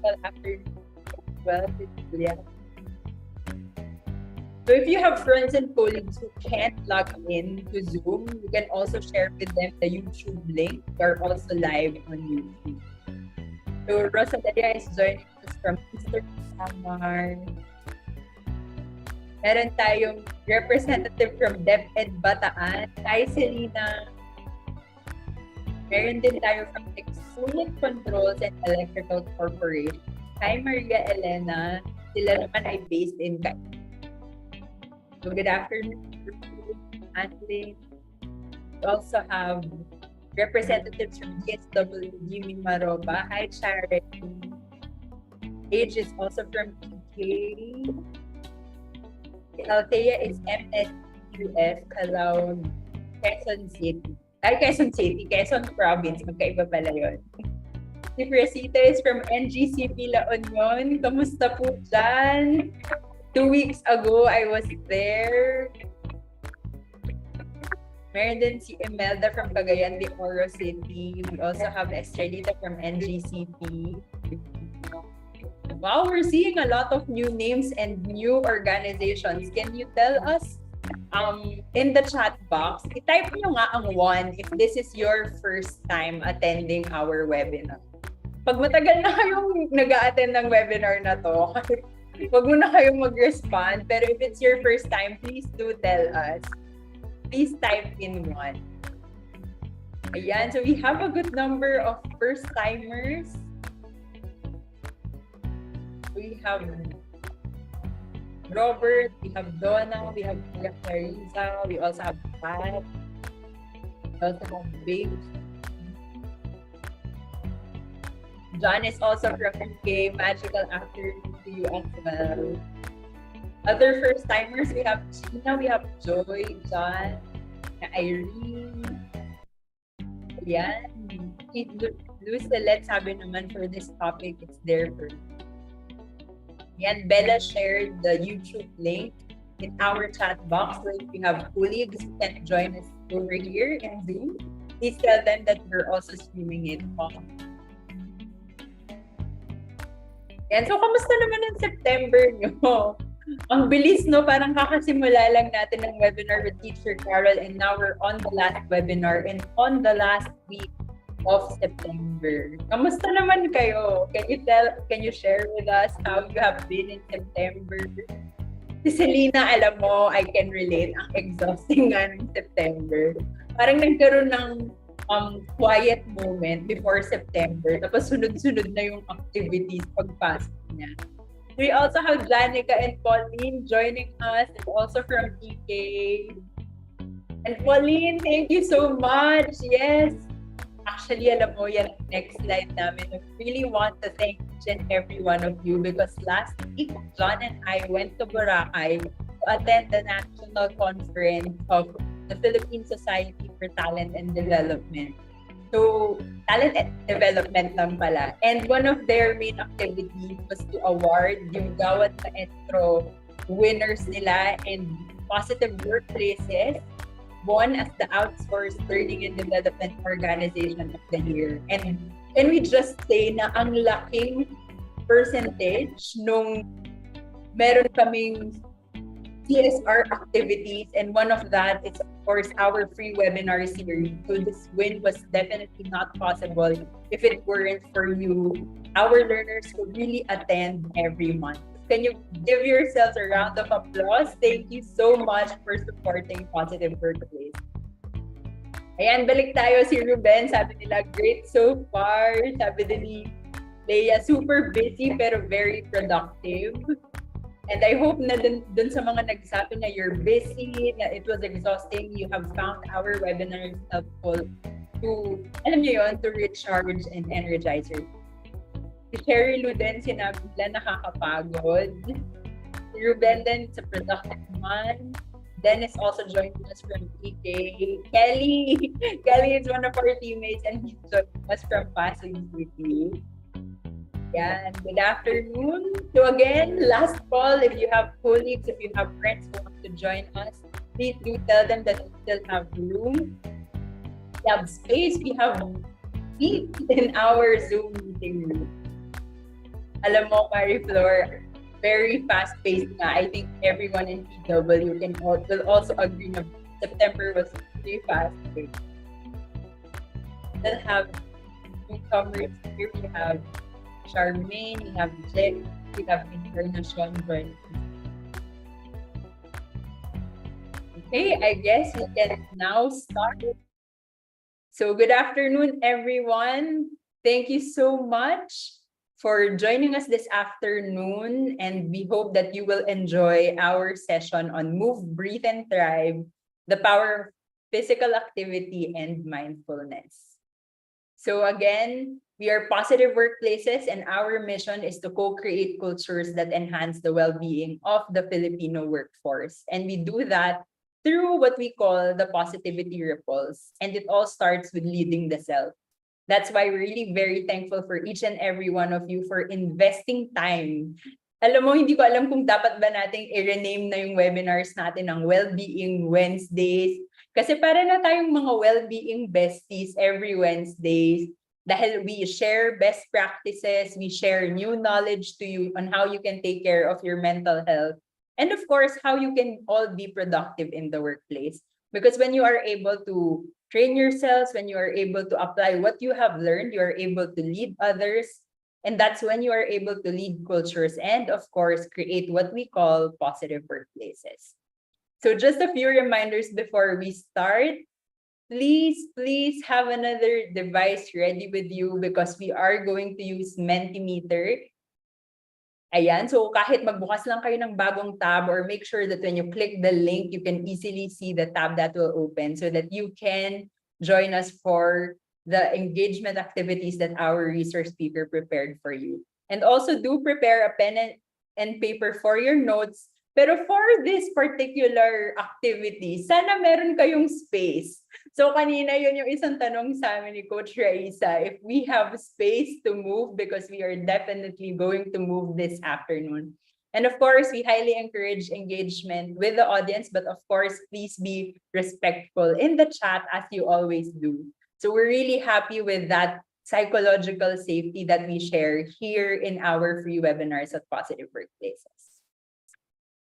magical afternoon as well with Julia. So if you have friends and colleagues who can't log in to Zoom, you can also share with them the YouTube link. We're also live on YouTube. So Rosalia is joining us from Eastern Samar. Meron tayong representative from DepEd Bataan. Hi, Selena. Meron din tayo from Unit Controls and Electrical Corporation. Hi, Maria Elena. Sila naman ay based in Cagayan. So good afternoon, Anlin. We also have representatives from DSW, Jimmy Maroba. Hi, Sharon. Age is also from PK. Althea is MSUF, Calao, Quezon City. Quezon Province. Magkaiba pala yun. Si Fresita is from NGCP La Union. Kamusta po dyan? 2 weeks ago, I was there. Meron din si Imelda from Cagayan de Oro City. We also have Estrelita from NGCP. Wow, we're seeing a lot of new names and new organizations. Can you tell us in the chat box, i-type nyo nga ang 1 if this is your first time attending our webinar. Pag matagal na kayong nag-a-attend ng webinar na to, wag mo na kayong mag-respond. Pero if it's your first time, please do tell us. Please type in 1. Ayan, so we have a good number of first-timers. We have Robert, we have Donna, we have Clarissa, we also have Pat, we also have Babe. John is also from UK. Magical afternoon to you as well. Other first-timers, we have Gina, we have Joy, John, Irene. Ayan. Lucelet, sabi naman for this topic, it's there for you. Yan, Bella shared the YouTube link in our chat box. So if you have colleagues who can join us over here in Zoom, please tell them that we're also streaming it on. Yan, so kamusta naman ang September nyo? Ang bilis, no? Parang kakasimula lang natin ng webinar with Teacher Carol, and now we're on the last webinar and on the last week of September. Kamusta naman kayo? Can you share with us how you have been in September? Si Selena, alam mo, I can relate. Ang exhausting nga ng September. Parang nagkaroon ng quiet moment before September. Tapos sunod-sunod na yung activities pagpasok niya. We also have Janica and Pauline joining us, and also from PK. And Pauline, thank you so much. Yes. Actually, alam mo, yan ang next slide namin. I really want to thank each and every one of you because last week, John and I went to Boracay to attend the national conference of the Philippine Society for Talent and Development. So, talent and development lang pala. And one of their main activities was to award yung Gawad Maestro winners nila and positive workplaces won as the Outsourced Learning and Development Organization of the Year. And can we just say na ang laking percentage nung meron kaming CSR activities, and one of that is of course our free webinar series. So this win was definitely not possible if it weren't for you, our learners who really attend every month. Can you give yourselves a round of applause? Thank you so much for supporting Positive Workplace. Ayan, balik tayo si Ruben. Sabi nila, great so far. Sabi din ni Leia, super busy pero very productive. And I hope na dun sa mga nagsabi na you're busy, na it was exhausting, you have found our webinars helpful to, alam niyo yun, to recharge and energize yourself. Si Sherry Lou din, sinabi nila nakakapagod. Si Ruben din, it's a productive month. Dennis also joined us from PK. Kelly is one of our teammates and he joined us from Pasig City. Yan, good afternoon. So again, last call, if you have colleagues, if you have friends who want to join us, please do tell them that we still have room. We have space, we have seats in our Zoom meeting room. Alam mo, Marie-Flor, very fast-paced nga. I think everyone in PW will also agree na September was very fast-paced. We'll have newcomers here. We have Charmaine, we have Jet, we have Encarnacion joining. Okay, I guess we can now start. So good afternoon, everyone. Thank you so much for joining us this afternoon, and we hope that you will enjoy our session on Move, Breathe, and Thrive, the power of physical activity and mindfulness. So again, we are positive workplaces, and our mission is to co-create cultures that enhance the well-being of the Filipino workforce. And we do that through what we call the positivity ripples. And it all starts with leading the self. That's why we're really very thankful for each and every one of you for investing time. Alam mo, hindi ko alam kung dapat ba nating i-rename na yung webinars natin ng Wellbeing Wednesdays. Kasi para na tayong mga well-being besties every Wednesdays. Dahil we share best practices, we share new knowledge to you on how you can take care of your mental health. And of course, how you can all be productive in the workplace. Because when you are able to train yourselves, when you are able to apply what you have learned, you are able to lead others. And that's when you are able to lead cultures and, of course, create what we call positive workplaces. So just a few reminders before we start. Please have another device ready with you because we are going to use Mentimeter. Ayan, so kahit magbukas lang kayo ng bagong tab, or make sure that when you click the link, you can easily see the tab that will open so that you can join us for the engagement activities that our resource speaker prepared for you. And also do prepare a pen and paper for your notes. Pero for this particular activity, sana meron kayong space. So kanina yun yung isang tanong sa amin ni Coach Raisa, if we have space to move, because we are definitely going to move this afternoon. And of course, we highly encourage engagement with the audience, but of course, please be respectful in the chat as you always do. So we're really happy with that psychological safety that we share here in our free webinars at Positive Workplaces.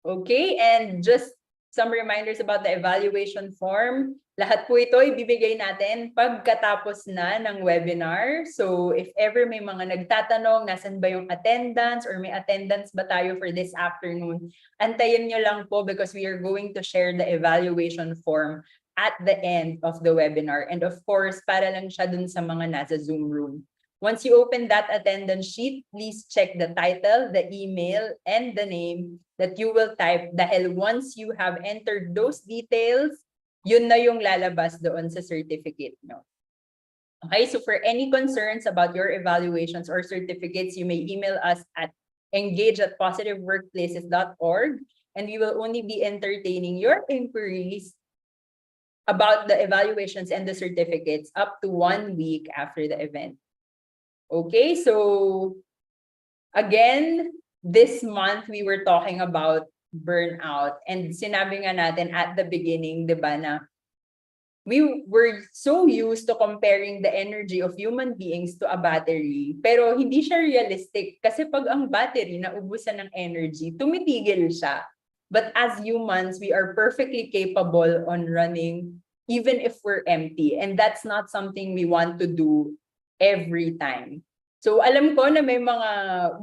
Okay, and just some reminders about the evaluation form. Lahat po ito ibibigay natin pagkatapos na ng webinar. So if ever may mga nagtatanong, nasan ba yung attendance or may attendance ba tayo for this afternoon, antayin nyo lang po because we are going to share the evaluation form at the end of the webinar. And of course, para lang siya dun sa mga nasa Zoom room. Once you open that attendance sheet, please check the title, the email, and the name that you will type. Dahil once you have entered those details, yun na yung lalabas doon sa certificate nyo. Okay, so for any concerns about your evaluations or certificates, you may email us at engage@positiveworkplaces.org, and we will only be entertaining your inquiries about the evaluations and the certificates up to 1 week after the event. Okay, so again, this month we were talking about burnout, and sinabi nga natin at the beginning, di ba, na we were so used to comparing the energy of human beings to a battery, pero hindi siya realistic kasi pag ang battery naubusan ng energy, tumitigil siya. But as humans, we are perfectly capable on running even if we're empty, and that's not something we want to do every time. So alam ko na may mga,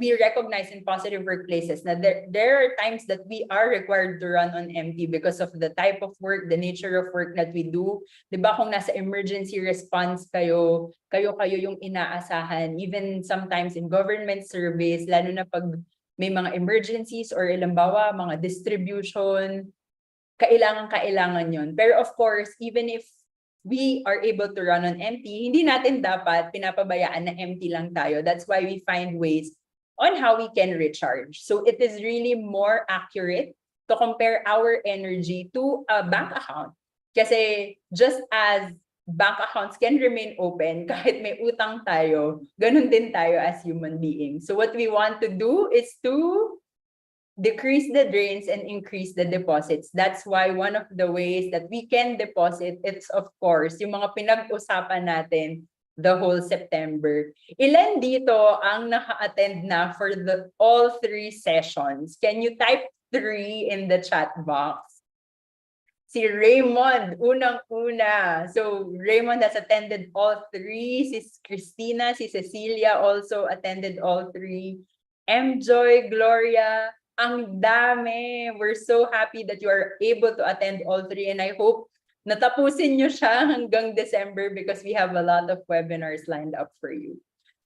we recognize in positive workplaces na there are times that we are required to run on empty because of the type of work, the nature of work that we do. Diba kung nasa emergency response kayo yung inaasahan, even sometimes in government service, lalo na pag may mga emergencies or ilambawa, mga distribution, kailangan yun. Pero of course, even if we are able to run on empty, hindi natin dapat pinapabayaan na empty lang tayo. That's why we find ways on how we can recharge. So it is really more accurate to compare our energy to a bank account. Kasi just as bank accounts can remain open kahit may utang tayo, ganun din tayo as human beings. So what we want to do is to decrease the drains and increase the deposits. That's why one of the ways that we can deposit, it's of course, yung mga pinag-usapan natin the whole September. Ilan dito ang naka-attend na for all 3 sessions? Can you type 3 in the chat box? Si Raymond, unang-una. So, Raymond has attended all 3. Si Christina, si Cecilia also attended all 3. Joy, Gloria, ang dami. We're so happy that you are able to attend all 3. And I hope natapusin nyo siya hanggang December because we have a lot of webinars lined up for you.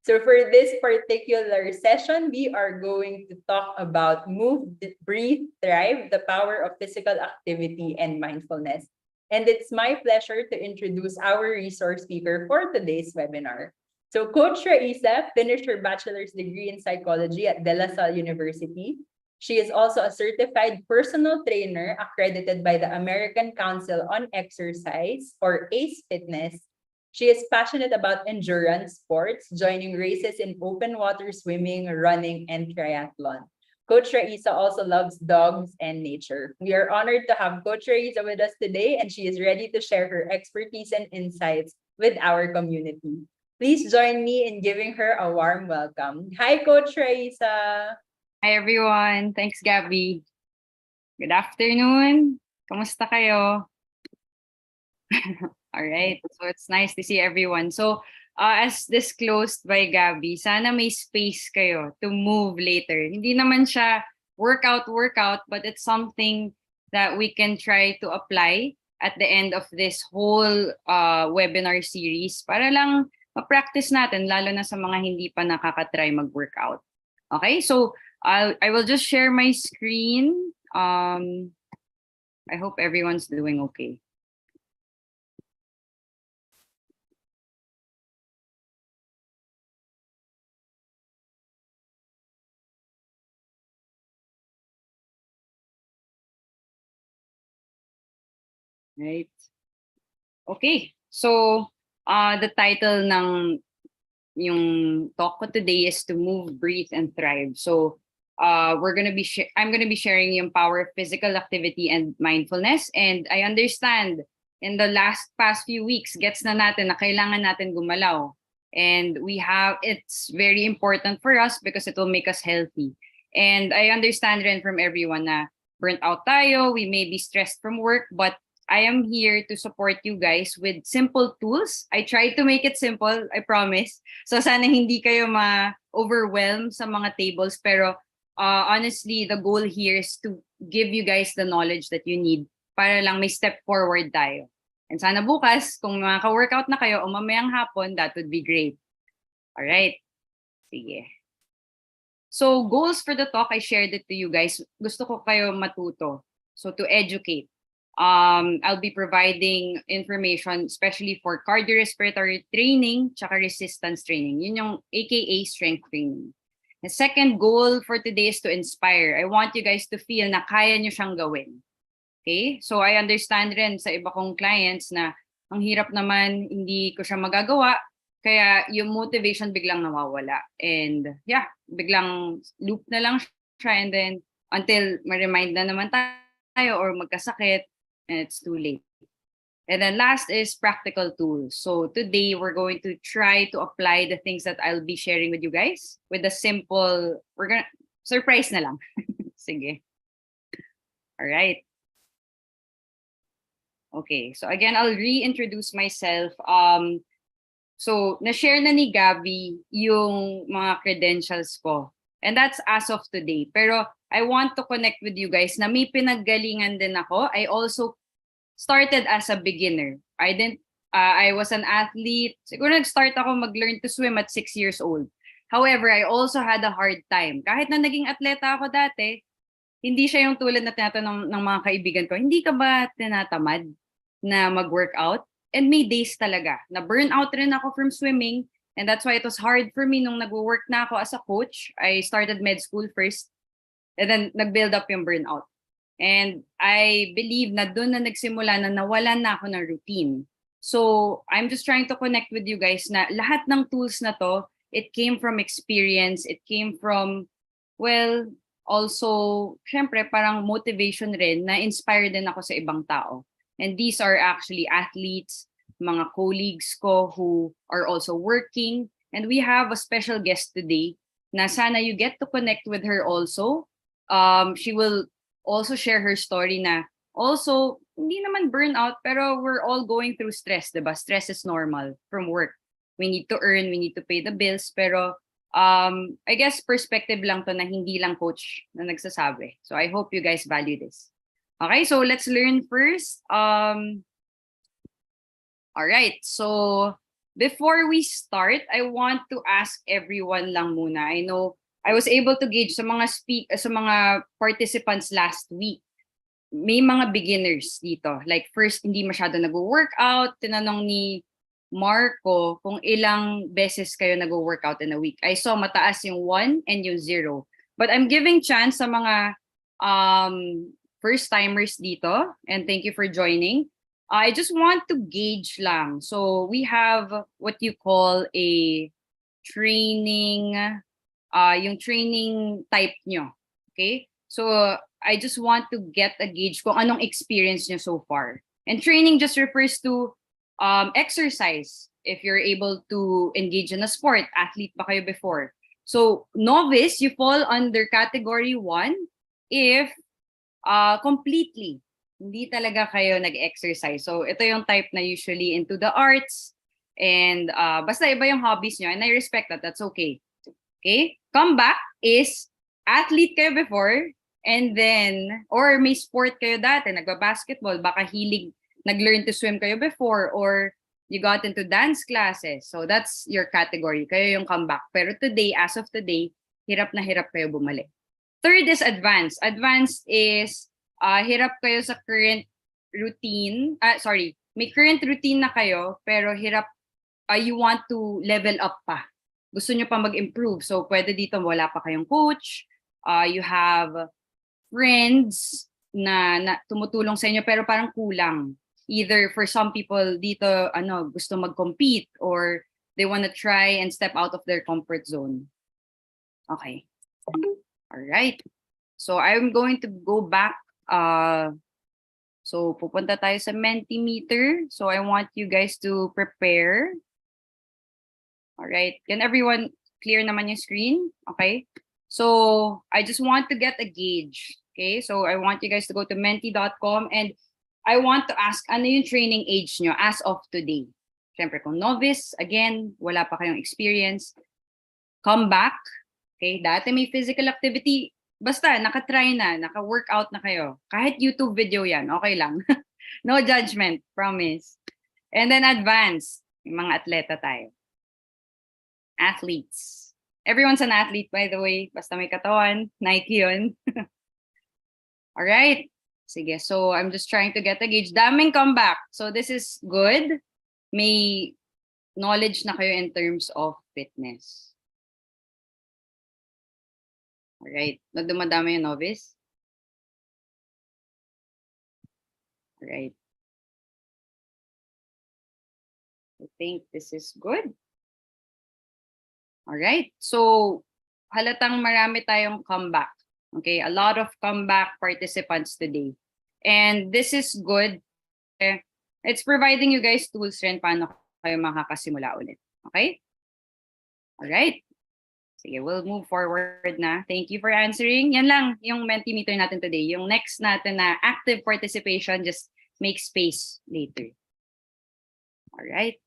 So for this particular session, we are going to talk about Move, Breathe, Thrive, the power of physical activity and mindfulness. And it's my pleasure to introduce our resource speaker for today's webinar. So Coach Raisa finished her bachelor's degree in psychology at De La Salle University. She is also a certified personal trainer accredited by the American Council on Exercise, or ACE Fitness. She is passionate about endurance sports, joining races in open water swimming, running, and triathlon. Coach Raisa also loves dogs and nature. We are honored to have Coach Raisa with us today, and she is ready to share her expertise and insights with our community. Please join me in giving her a warm welcome. Hi, Coach Raisa. Hi, everyone. Thanks, Gabby. Good afternoon. Kamusta kayo? All right. So it's nice to see everyone. So as disclosed by Gabby, sana may space kayo to move later. Hindi naman siya workout, but it's something that we can try to apply at the end of this whole webinar series para lang ma-practice natin, lalo na sa mga hindi pa nakaka-try mag-workout. Okay, so I will just share my screen. I hope everyone's doing okay. Right. Okay. So, the title ng yung talk ko today is to move, breathe, and thrive. So, I'm gonna be sharing yung power of physical activity and mindfulness. And I understand in the past few weeks, gets na natin na kailangan natin gumalaw. And it's very important for us because it will make us healthy. And I understand rin from everyone na burnt out tayo, we may be stressed from work, but I am here to support you guys with simple tools. I try to make it simple, I promise. So sana hindi kayo ma-overwhelm sa mga tables. Pero honestly, the goal here is to give you guys the knowledge that you need para lang may step forward tayo. And sana bukas, kung makaka-workout na kayo o mamayang hapon, that would be great. Alright. Sige. So goals for the talk, I shared it to you guys. Gusto ko kayo matuto. So to educate. I'll be providing information especially for cardiorespiratory training tsaka resistance training. Yun yung aka strength training. The second goal for today is to inspire. I want you guys to feel na kaya nyo siyang gawin. Okay? So I understand rin sa iba kong clients na ang hirap naman, hindi ko siya magagawa. Kaya yung motivation biglang nawawala. And yeah, biglang loop na lang siya and then until ma-remind na naman tayo or magkasakit, and it's too late. And then last is practical tools. So today we're going to try to apply the things that I'll be sharing with you guys with a simple, surprise na lang. Sige. All right. Okay, so again, I'll reintroduce myself. So na-share na ni Gabby yung mga credentials ko. And that's as of today. Pero I want to connect with you guys na may pinaggalingan din ako. I also started as a beginner. I was an athlete. Siguro nag-start ako mag-learn to swim at 6 years old. However, I also had a hard time. Kahit na naging atleta ako dati, hindi siya yung tulad na tinatanong ng mga kaibigan ko, hindi ka ba tinatamad na mag-workout? And may days talaga na burnout rin ako from swimming. And that's why it was hard for me nung nag-work na ako as a coach. I started med school first. And then nag-build up yung burnout. And I believe na doon na nagsimula na nawalan na ako ng routine. So I'm just trying to connect with you guys na lahat ng tools na to, it came from experience. It came from, well, also, syempre parang motivation rin na inspired din ako sa ibang tao. And these are actually athletes, mga colleagues ko who are also working. And we have a special guest today na sana you get to connect with her also. She will also share her story na also, hindi naman burnout, pero we're all going through stress, diba? Stress is normal from work. We need to earn, we need to pay the bills, pero I guess perspective lang to na hindi lang coach na nagsasabi. So I hope you guys value this. Okay, so let's learn first. All right, so before we start, I want to ask everyone lang muna. I know I was able to gauge sa mga participants last week. May mga beginners dito. Like first, hindi masyado nag-workout. Tinanong ni Marco kung ilang beses kayo nag-workout in a week. I saw mataas yung 1 and yung 0. But I'm giving chance sa mga first-timers dito. And thank you for joining. I just want to gauge lang. So we have what you call a training, yung training type nyo. Okay? So I just want to get a gauge kung anong experience nyo so far. And training just refers to exercise. If you're able to engage in a sport, athlete ba kayo before? So novice, you fall under category 1 if completely hindi talaga kayo nag-exercise. So ito yung type na usually into the arts and basta iba yung hobbies nyo and I respect that. That's okay. Okay? Comeback is athlete kayo before and then, or may sport kayo dati, nagba-basketball, baka nag-learn to swim kayo before, or you got into dance classes. So that's your category. Kayo yung comeback. Pero today, as of today, hirap na hirap kayo bumalik. Third is advanced. Advanced is hirap kayo sa current routine. May current routine na kayo, pero hirap, you want to level up pa. Gusto nyo pa mag-improve. So pwede dito wala pa kayong coach. You have friends na tumutulong sa inyo pero parang kulang. Either for some people dito gusto mag-compete or they want to try and step out of their comfort zone. Okay. All right. So I'm going to go back. So pupunta tayo sa Mentimeter. So I want you guys to prepare. All right. Can everyone clear naman yung screen? Okay. So I just want to get a gauge. Okay. So I want you guys to go to menti.com and I want to ask, ano yung training age nyo as of today? Siyempre, kung novice, again, wala pa kayong experience, come back. Okay. Dati may physical activity, basta nakatry na, naka-workout na kayo. Kahit YouTube video yan, okay lang. No judgment, promise. And then advanced, yung mga atleta tayo. Athletes. Everyone's an athlete, by the way. Basta may katawan, Nike yun. All right. Sige, so I'm just trying to get a gauge. Daming comeback. So this is good. May knowledge na kayo in terms of fitness. All right. Dumadami yung novice. All right. I think this is good. All right. So halatang marami tayong comeback. Okay, a lot of comeback participants today. And this is good. It's providing you guys tools rin paano kayo makakasimula ulit. Okay? All right. Sige, we'll move forward na. Thank you for answering. Yan lang yung Mentimeter natin today. Yung next natin na active participation, just make space later. All right.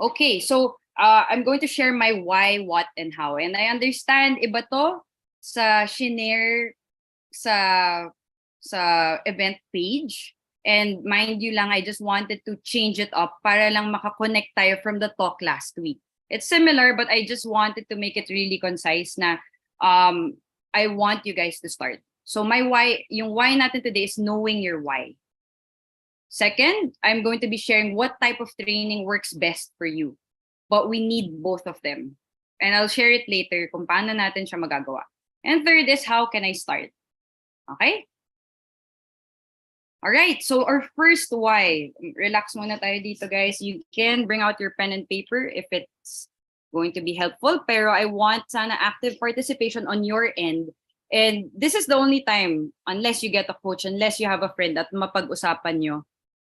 Okay, so I'm going to share my why, what, and how. And I understand iba to sa shinare sa event page. And mind you lang, I just wanted to change it up para lang makakonect tayo from the talk last week. It's similar, but I just wanted to make it really concise na I want you guys to start. So my why, yung why natin today is knowing your why. Second, I'm going to be sharing what type of training works best for you. But we need both of them. And I'll share it later kung paano natin siya magagawa. And third is how can I start? Okay? All right, so our first why. Relax muna tayo dito, guys. You can bring out your pen and paper if it's going to be helpful. Pero I want sana active participation on your end. And this is the only time, unless you get a coach, unless you have a friend at mapag-usapan nyo,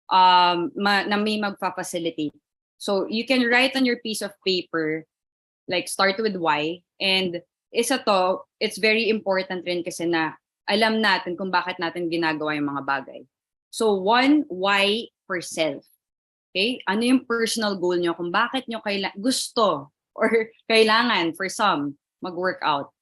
na may magpa-facilitate. So you can write on your piece of paper, like start with why. And isa to, it's very important rin kasi na alam natin kung bakit natin ginagawa yung mga bagay. So one, why for self. Okay? Ano yung personal goal nyo kung bakit nyo gusto or kailangan for some mag-workout?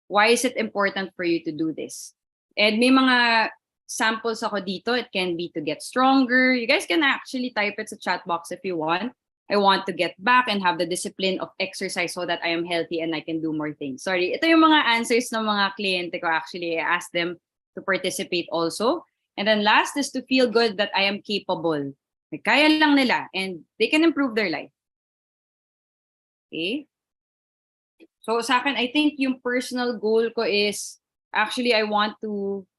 Why is it important for you to do this? And may mga samples ako dito. It can be to get stronger. You guys can actually type it sa chat box if you want. I want to get back and have the discipline of exercise so that I am healthy and I can do more things. Sorry, ito yung mga answers ng mga kliyente ko actually. I asked them to participate also. And then last is to feel good that I am capable. Kaya lang nila and they can improve their life. Okay? So sa akin, I think yung personal goal ko is actually I want to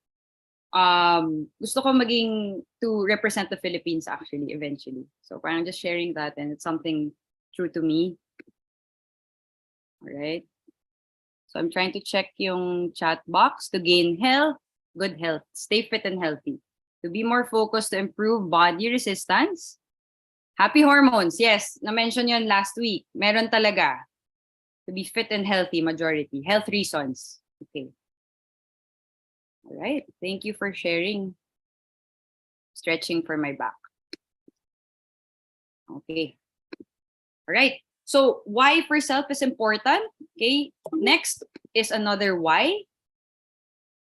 gusto ko to represent the Philippines actually eventually. So parang just sharing that and it's something true to me. All right. So I'm trying to check yung chat box to gain health, good health, stay fit and healthy. To be more focused to improve body resistance. Happy hormones. Yes, na-mention yun last week. Meron talaga. To be fit and healthy, majority. Health reasons. Okay. All right. Thank you for sharing. Stretching for my back. Okay. All right. So why for self is important. Okay. Next is another why.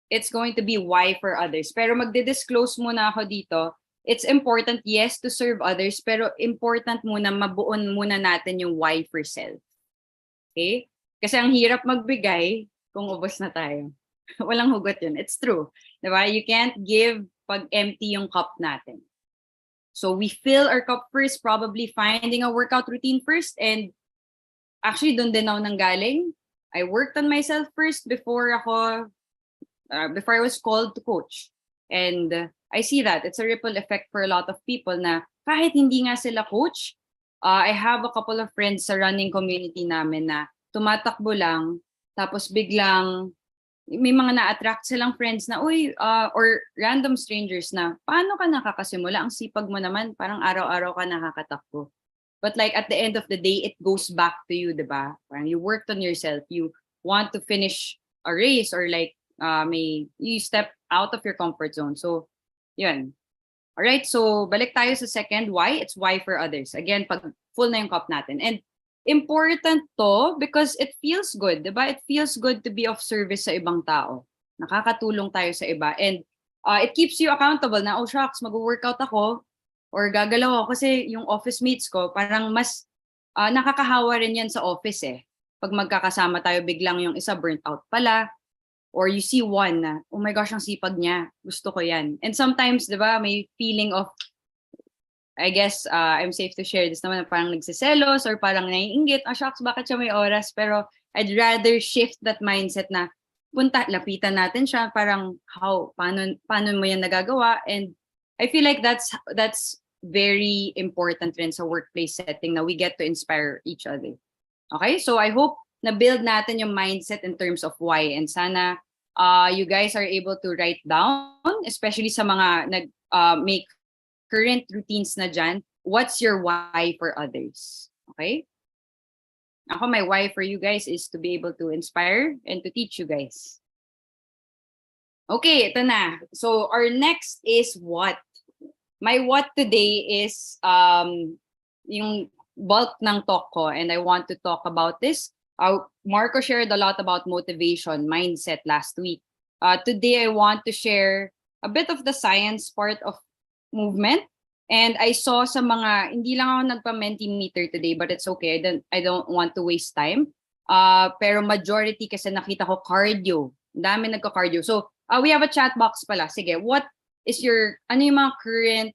It's going to be why for others. Pero magdi-disclose muna ako dito. It's important, yes, to serve others. Pero important muna, mabuon muna natin yung why for self. Okay? Kasi ang hirap magbigay kung ubos na tayo. Walang hugot yun. It's true. Diba? You can't give pag empty yung cup natin. So we fill our cup first, probably finding a workout routine first. And actually, doon din ako nanggaling. I worked on myself first before I was called to coach. And I see that. It's a ripple effect for a lot of people na kahit hindi nga sila coach, I have a couple of friends sa running community namin na tumatakbo lang, tapos biglang may mga na-attract silang friends na, or random strangers na, paano ka nakakasimula? Ang sipag mo naman, parang araw-araw ka nakakatakbo. But like at the end of the day, it goes back to you, diba? Parang you worked on yourself. You want to finish a race or like you step out of your comfort zone. So, yun. Alright, so balik tayo sa second why. It's why for others. Again, pag full na yung cup natin. And important to because it feels good, diba? It feels good to be of service sa ibang tao. Nakakatulong tayo sa iba. And it keeps you accountable na, oh shucks, mag-workout ako or gagalaw ako kasi yung office mates ko, parang mas nakakahawa rin yan sa office eh. Pag magkakasama tayo, biglang yung isa burnt out pala. Or you see one na, oh my gosh, ang sipag niya. Gusto ko yan. And sometimes, di ba, may feeling of, I guess, I'm safe to share this naman, parang nagsiselos or parang naiinggit. Shucks, bakit siya may oras? Pero I'd rather shift that mindset na, lapitan natin siya. Parang, paano mo yan nagagawa? And I feel like that's very important rin sa workplace setting na we get to inspire each other. Okay? So I hope na-build natin yung mindset in terms of why. And sana you guys are able to write down, especially sa mga make current routines na dyan, what's your why for others? Okay? Ako, my why for you guys is to be able to inspire and to teach you guys. Okay, ito na. So our next is what? My what today is yung bulk ng talk ko, and I want to talk about this. Marco shared a lot about motivation, mindset last week. Today, I want to share a bit of the science part of movement. And I saw sa mga, hindi lang ako nagpa-Mentimeter today, but it's okay. I don't want to waste time. Pero majority kasi nakita ko cardio. Dami nagka-cardio. So, we have a chat box pala. Sige, what is ano yung mga current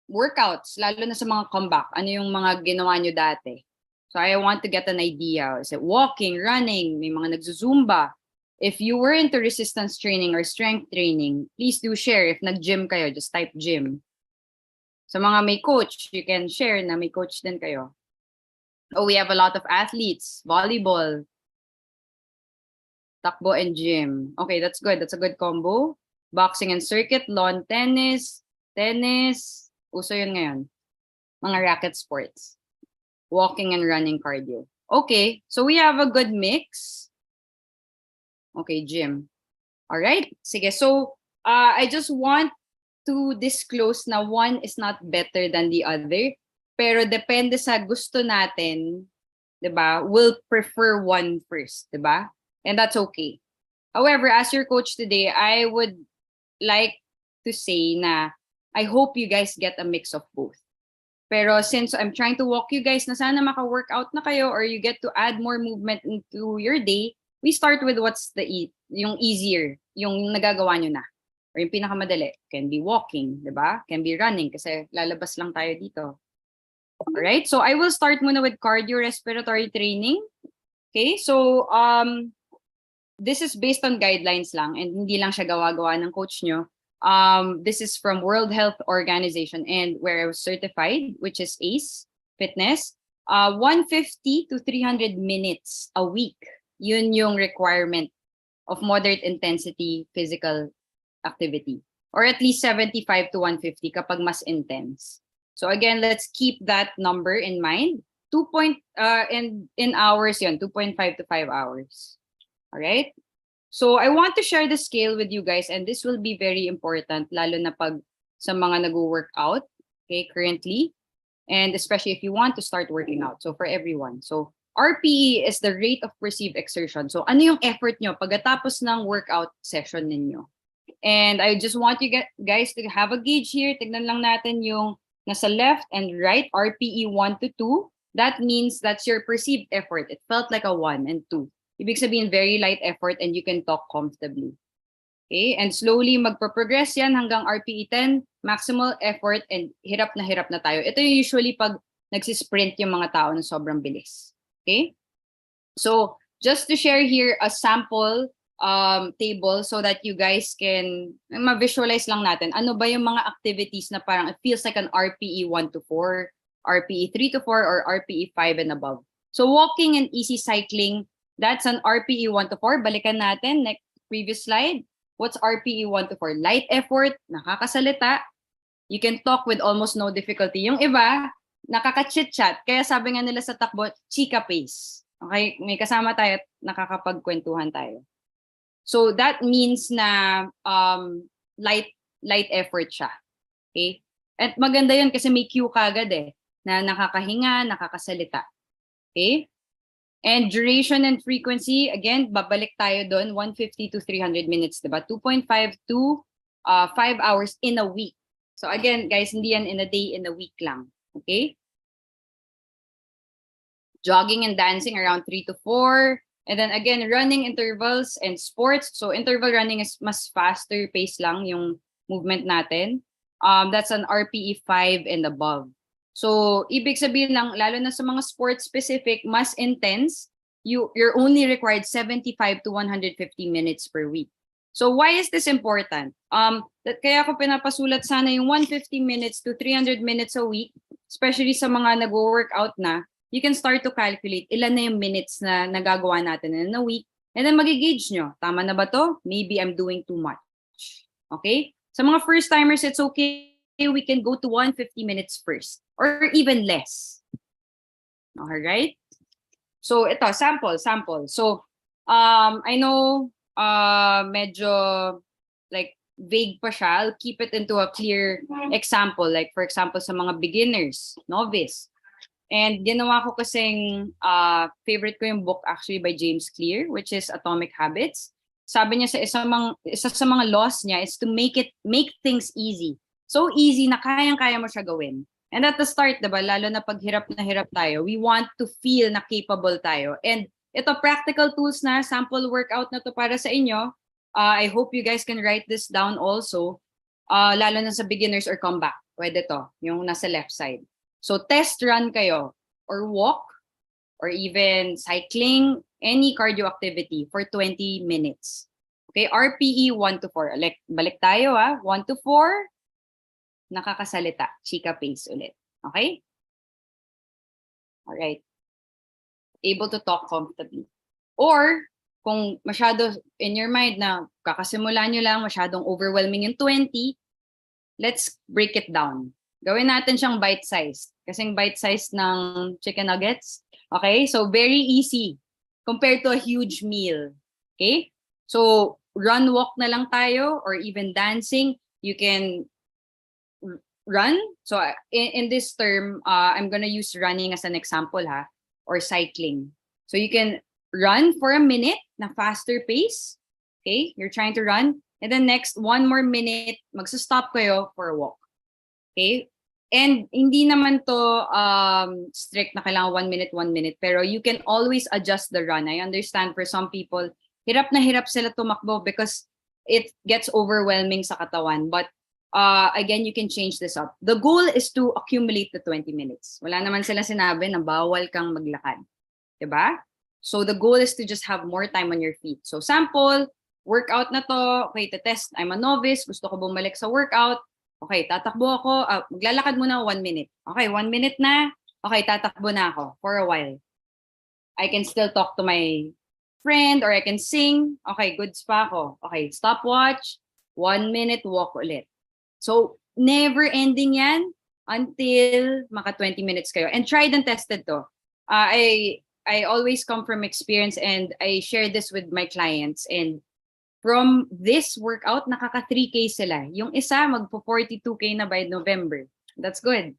workouts, lalo na sa mga comeback? Ano yung mga ginawa nyo dati? So I want to get an idea. Is it walking, running, may mga nagzuzumba? If you were into resistance training or strength training, please do share. If nag-gym kayo, just type gym. Sa mga may coach, you can share na may coach din kayo. Oh, we have a lot of athletes, volleyball. Takbo and gym. Okay, that's good. That's a good combo. Boxing and circuit, lawn tennis, tennis. Uso yun ngayon. Mga racket sports. Walking and running cardio. Okay, so we have a good mix. Okay, gym. All right. Sige, so I just want to disclose na one is not better than the other. Pero depende sa gusto natin, 'di ba? We'll prefer one first, 'di ba? And that's okay. However, as your coach today, I would like to say na I hope you guys get a mix of both. Pero since I'm trying to walk you guys na sana maka-workout na kayo or you get to add more movement into your day, we start with what's yung easier, yung nagagawa nyo na. Or yung pinakamadali. Can be walking, di ba? Can be running kasi lalabas lang tayo dito. Alright, so I will start muna with cardiorespiratory training. Okay, so this is based on guidelines lang and hindi lang siya gawa-gawa ng coach nyo. This is from World Health Organization and where I was certified, which is ACE Fitness. 150 to 300 minutes a week. Yun yung requirement of moderate intensity physical activity. Or at least 75 to 150 kapag mas intense. So again, let's keep that number in mind. In hours yun, 2.5 to 5 hours. All right? So I want to share the scale with you guys and this will be very important lalo na pag sa mga nag-workout, okay, currently. And especially if you want to start working out. So for everyone. So RPE is the rate of perceived exertion. So ano yung effort nyo pagkatapos ng workout session ninyo? And I just want you guys to have a gauge here. Tignan lang natin yung nasa left and right, RPE 1 to 2. That means that's your perceived effort. It felt like a 1 and 2. Ibig sabihin, very light effort and you can talk comfortably. Okay? And slowly magpo-progress yan hanggang RPE 10, maximal effort, and hirap na tayo. Ito yung usually pag nagsisprint yung mga tao na sobrang bilis. Okay? So, just to share here a sample table so that you guys can ma-visualize lang natin ano ba yung mga activities na parang it feels like an RPE 1 to 4, RPE 3 to 4, or RPE 5 and above. So walking and easy cycling, that's an RPE 1 to 4. Balikan natin, next previous slide. What's RPE 1 to 4? Light effort, nakakasalita, you can talk with almost no difficulty. Yung iba, nakaka-chit-chat, kaya sabi nga nila sa takbo, chika pace. Okay, may kasama tayo at nakakapagkwentuhan tayo. So that means na light effort siya. Okay? At maganda yun kasi may cue kagad na nakakahinga, nakakasalita. Okay? And duration and frequency, again, babalik tayo doon, 150 to 300 minutes, diba? 2.5 to 5 hours in a week. So again, guys, hindi yan in a day, in a week lang. Okay? Jogging and dancing around 3 to 4. And then again, running intervals and sports. So interval running is mas faster pace lang yung movement natin. That's an RPE 5 and above. So ibig sabihin lang, lalo na sa mga sports specific, mas intense, you're only required 75 to 150 minutes per week. So why is this important? Kaya ako pinapasulat sana yung 150 minutes to 300 minutes a week, especially sa mga nag-workout na, you can start to calculate ilan na yung minutes na nagagawa natin in a week. And then mag-gauge nyo, tama na ba to? Maybe I'm doing too much. Okay? Sa mga first-timers, it's okay. We can go to 150 minutes first. Or even less. Alright? So, ito, sample. So, I know medyo like vague pa siya. I'll keep it into a clear example. Like, for example, sa mga beginners, novice. And ginawa ko kasing favorite ko yung book actually by James Clear, which is Atomic Habits. Sabi niya isa sa mga laws niya is to make things easy. So easy na kayang-kaya mo siya gawin. And at the start, diba, lalo na pag hirap na hirap tayo, we want to feel na capable tayo. And ito, practical tools na, sample workout na to para sa inyo. I hope you guys can write this down also. Lalo na sa beginners or comeback. Pwede to, yung nasa left side. So test run kayo or walk or even cycling, any cardio activity for 20 minutes. Okay, RPE 1 to 4. Balik tayo 1 to 4, nakakasalita, chika pace ulit. Okay? Alright. Able to talk comfortably. Or kung masyado in your mind na kakasimula nyo lang, masyadong overwhelming yung 20, let's break it down. Gawin natin siyang bite-sized. Kasing bite-sized ng chicken nuggets. Okay? So, very easy compared to a huge meal. Okay? So, run, walk na lang tayo or even dancing. You can run. So, in this term, I'm gonna use running as an example, or cycling. So, you can run for a minute na faster pace. Okay? You're trying to run. And then next, 1 more minute, magsa-stop kayo for a walk. Okay? And hindi naman to strict na kailangan 1 minute, 1 minute. Pero you can always adjust the run. I understand for some people, hirap na hirap sila tumakbo because it gets overwhelming sa katawan. But again, you can change this up. The goal is to accumulate the 20 minutes. Wala naman sila sinabi na bawal kang maglakad. Diba? So the goal is to just have more time on your feet. So sample, workout na to. Okay, to test. I'm a novice. Gusto ko bumalik sa workout. Okay, tatakbo ako. Maglalakad muna 1 minute. Okay, 1 minute na. Okay, tatakbo na ako for a while. I can still talk to my friend or I can sing. Okay, goods pa ako. Okay, stopwatch. 1 minute walk ulit. So, never ending yan until maka 20 minutes kayo. And tried and tested to. I always come from experience and I share this with my clients. And from this workout, nakaka 3K sila. Yung isa, magpo 42K na by November. That's good.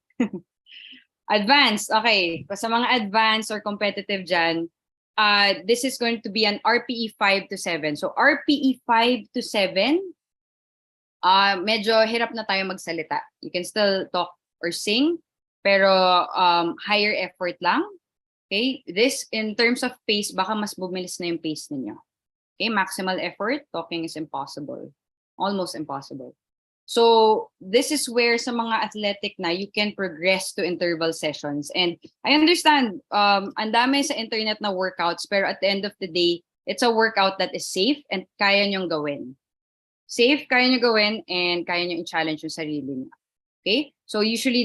Advanced, okay. Sa mga advanced or competitive dyan, this is going to be an RPE 5 to 7. So RPE 5 to 7, medyo hirap na tayo magsalita. You can still talk or sing, pero higher effort lang. Okay, this in terms of pace, baka mas bumilis na yung pace ninyo. Okay, maximal effort, talking is impossible. Almost impossible. So, this is where sa mga athletic na, you can progress to interval sessions. And I understand, ang dami sa internet na workouts, pero at the end of the day, it's a workout that is safe and kaya nyong gawin. Safe, kaya nyo gawin, and kaya nyo i-challenge yung sarili nyo. Okay? So usually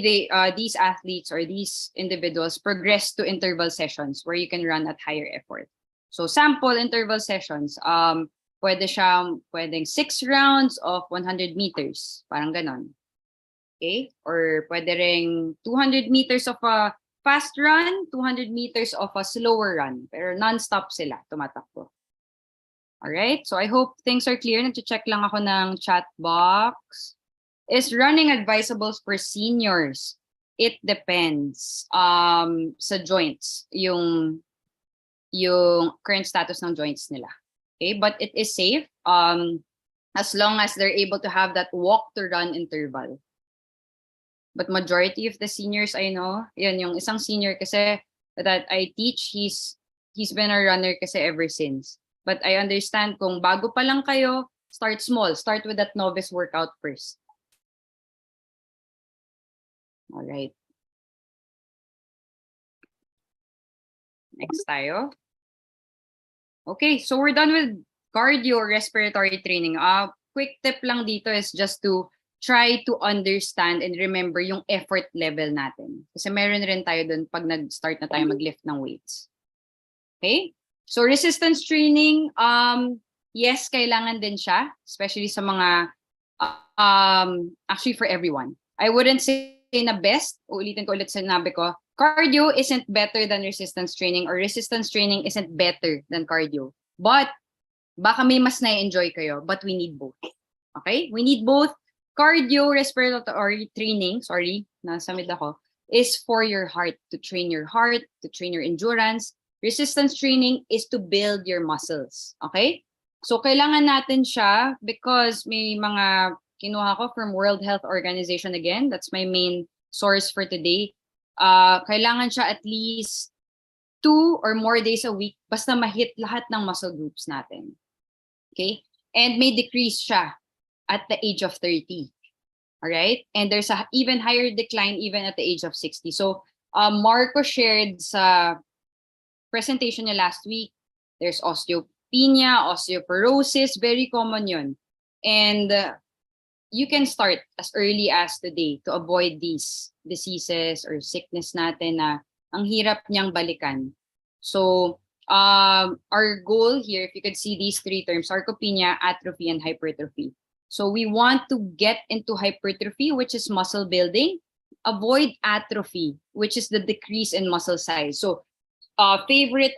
these athletes or these individuals progress to interval sessions where you can run at higher effort. So sample interval sessions, pwedeng 6 rounds of 100 meters, parang ganon. Okay? Or pwede ring 200 meters of a fast run, 200 meters of a slower run, pero non-stop sila, tumatakbo. Alright? So I hope things are clear. Nag-check lang ako ng chat box. Is running advisable for seniors? It depends sa joints, yung current status ng joints nila. Okay, but it is safe as long as they're able to have that walk to run interval. But majority of the seniors I know, yun yung isang senior kasi that I teach, he's been a runner kasi ever since. But I understand kung bago pa lang kayo, start small, start with that novice workout first. All right. Next tayo. Okay, so we're done with cardio respiratory training. Quick tip lang dito is just to try to understand and remember yung effort level natin. Kasi meron rin tayo dun pag nag-start na tayo mag-lift ng weights. Okay? So resistance training, yes, kailangan din siya, especially sa mga, actually for everyone. I wouldn't say na best, uulitin ko ulit sinabi ko, cardio isn't better than resistance training or resistance training isn't better than cardio. But, baka may mas na-enjoy kayo, but we need both. Okay? We need both. Cardio respiratory training, nasamid ako, is for your heart, to train your endurance. Resistance training is to build your muscles. Okay? So, kailangan natin siya because may mga kinuha ko from World Health Organization again. That's my main source for today. Kailangan siya at least 2 or more days a week basta ma-hit lahat ng muscle groups natin. Okay? And may decrease siya at the age of 30. Alright? And there's a even higher decline even at the age of 60. So, Marco shared sa presentation niya last week, there's osteopenia, osteoporosis, very common yun. And you can start as early as today to avoid these diseases or sickness natin na ang hirap niyang balikan. So, our goal here, if you could see these three terms, sarcopenia, atrophy, and hypertrophy. So we want to get into hypertrophy, which is muscle building, avoid atrophy, which is the decrease in muscle size. So favorite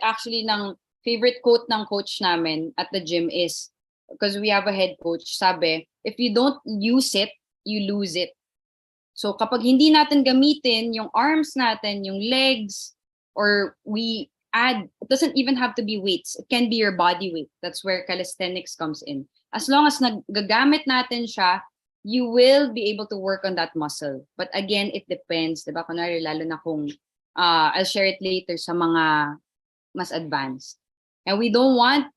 quote ng coach namin at the gym is, because we have a head coach, sabi, if you don't use it, you lose it. So kapag hindi natin gamitin yung arms natin, yung legs, or we add, it doesn't even have to be weights. It can be your body weight. That's where calisthenics comes in. As long as nagagamit natin siya, you will be able to work on that muscle. But again, it depends. Diba? Kunwari, lalo na kung, I'll share it later sa mga mas advanced. And we want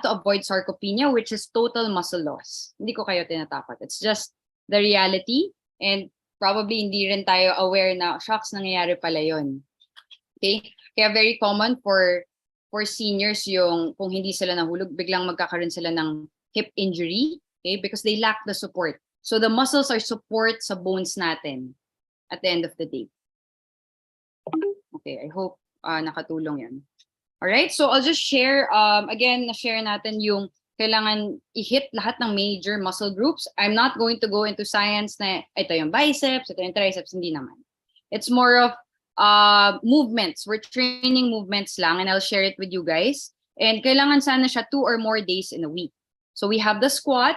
to avoid sarcopenia, which is total muscle loss. Hindi ko kayo tinatakot. It's just the reality, and probably hindi rin tayo aware na, shocks, nangyayari pala yun. Okay? Kaya very common for seniors yung kung hindi sila nahulog, biglang magkakaroon sila ng hip injury, okay? Because they lack the support. So the muscles are support sa bones natin at the end of the day. Okay, I hope nakatulong yan. Alright, so I'll just share, again, na-share natin yung kailangan i-hit lahat ng major muscle groups. I'm not going to go into science na ito yung biceps, ito yung triceps, hindi naman. It's more of movements. We're training movements lang, and I'll share it with you guys. And kailangan sana siya 2 or more days in a week. So we have the squat,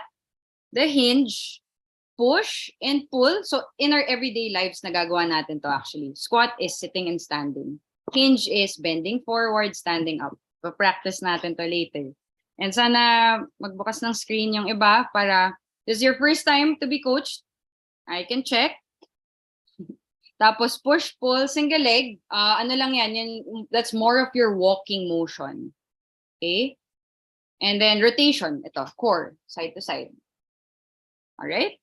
the hinge, push, and pull. So in our everyday lives, nagagawa natin to actually. Squat is sitting and standing. Hinge is bending forward, standing up. Pa-practice natin to later. And sana magbukas ng screen yung iba para this is your first time to be coached. I can check. Tapos push, pull, single leg. Ano lang yan, that's more of your walking motion. Okay? And then rotation. Ito, core, side to side. Alright?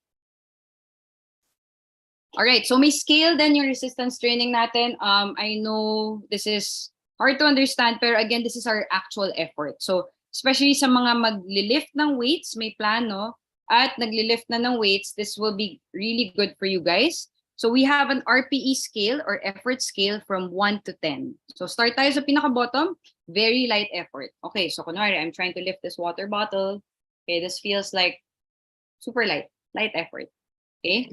Alright, so may scale then yung resistance training natin. I know this is hard to understand, pero again, this is our actual effort. So, especially sa mga maglilift ng weights, may plano, at naglilift na ng weights, this will be really good for you guys. So we have an RPE scale or effort scale from 1 to 10. So start tayo sa pinaka-bottom, very light effort. Okay, so kunwari, I'm trying to lift this water bottle. Okay, this feels like super light effort. Okay?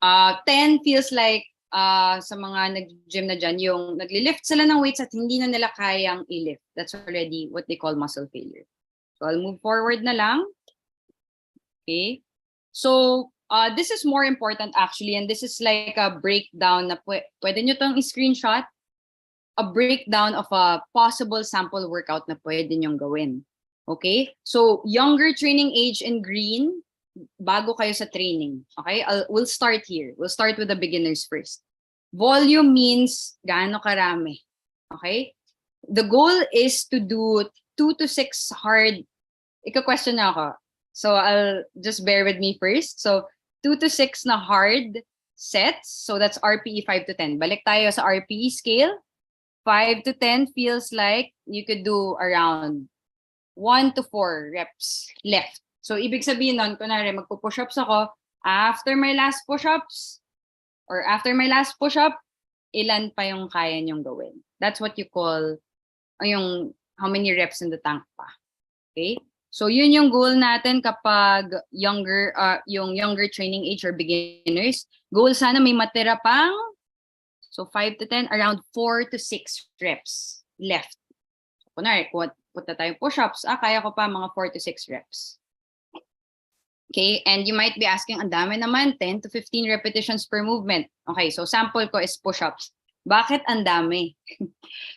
10 feels like sa mga nag-gym na dyan, yung nagli-lift sila ng weights at hindi na nila kayang i-lift. That's already what they call muscle failure. So I'll move forward na lang. Okay. So this is more important actually, and this is like a breakdown na pwede nyo tong i-screenshot, a breakdown of a possible sample workout na pwede nyong gawin. Okay? So younger training age in green, bago kayo sa training. Okay? We'll start here. We'll start with the beginners first. Volume means gaano karami. Okay? The goal is to do 2 to 6 hard. Ika-question na ako. So I'll just bear with me first. So 2 to 6 na hard sets. So that's RPE 5 to 10. Balik tayo sa RPE scale. 5 to 10 feels like you could do around 1 to 4 reps left. So, ibig sabihin nun, kunwari, magpo-push-ups ako, after my last push-ups, or after my last push-up, ilan pa yung kaya nyong gawin. That's what you call, yung how many reps in the tank pa. Okay? So, yun yung goal natin kapag yung younger training age or beginners. Goal sana may matira pang, so 5 to 10, around 4 to 6 reps left. So, kunwari, punta tayong push-ups, kaya ko pa mga 4 to 6 reps. Okay, and you might be asking, ang dami naman, 10 to 15 repetitions per movement. Okay, so sample ko is push-ups. Bakit ang dami?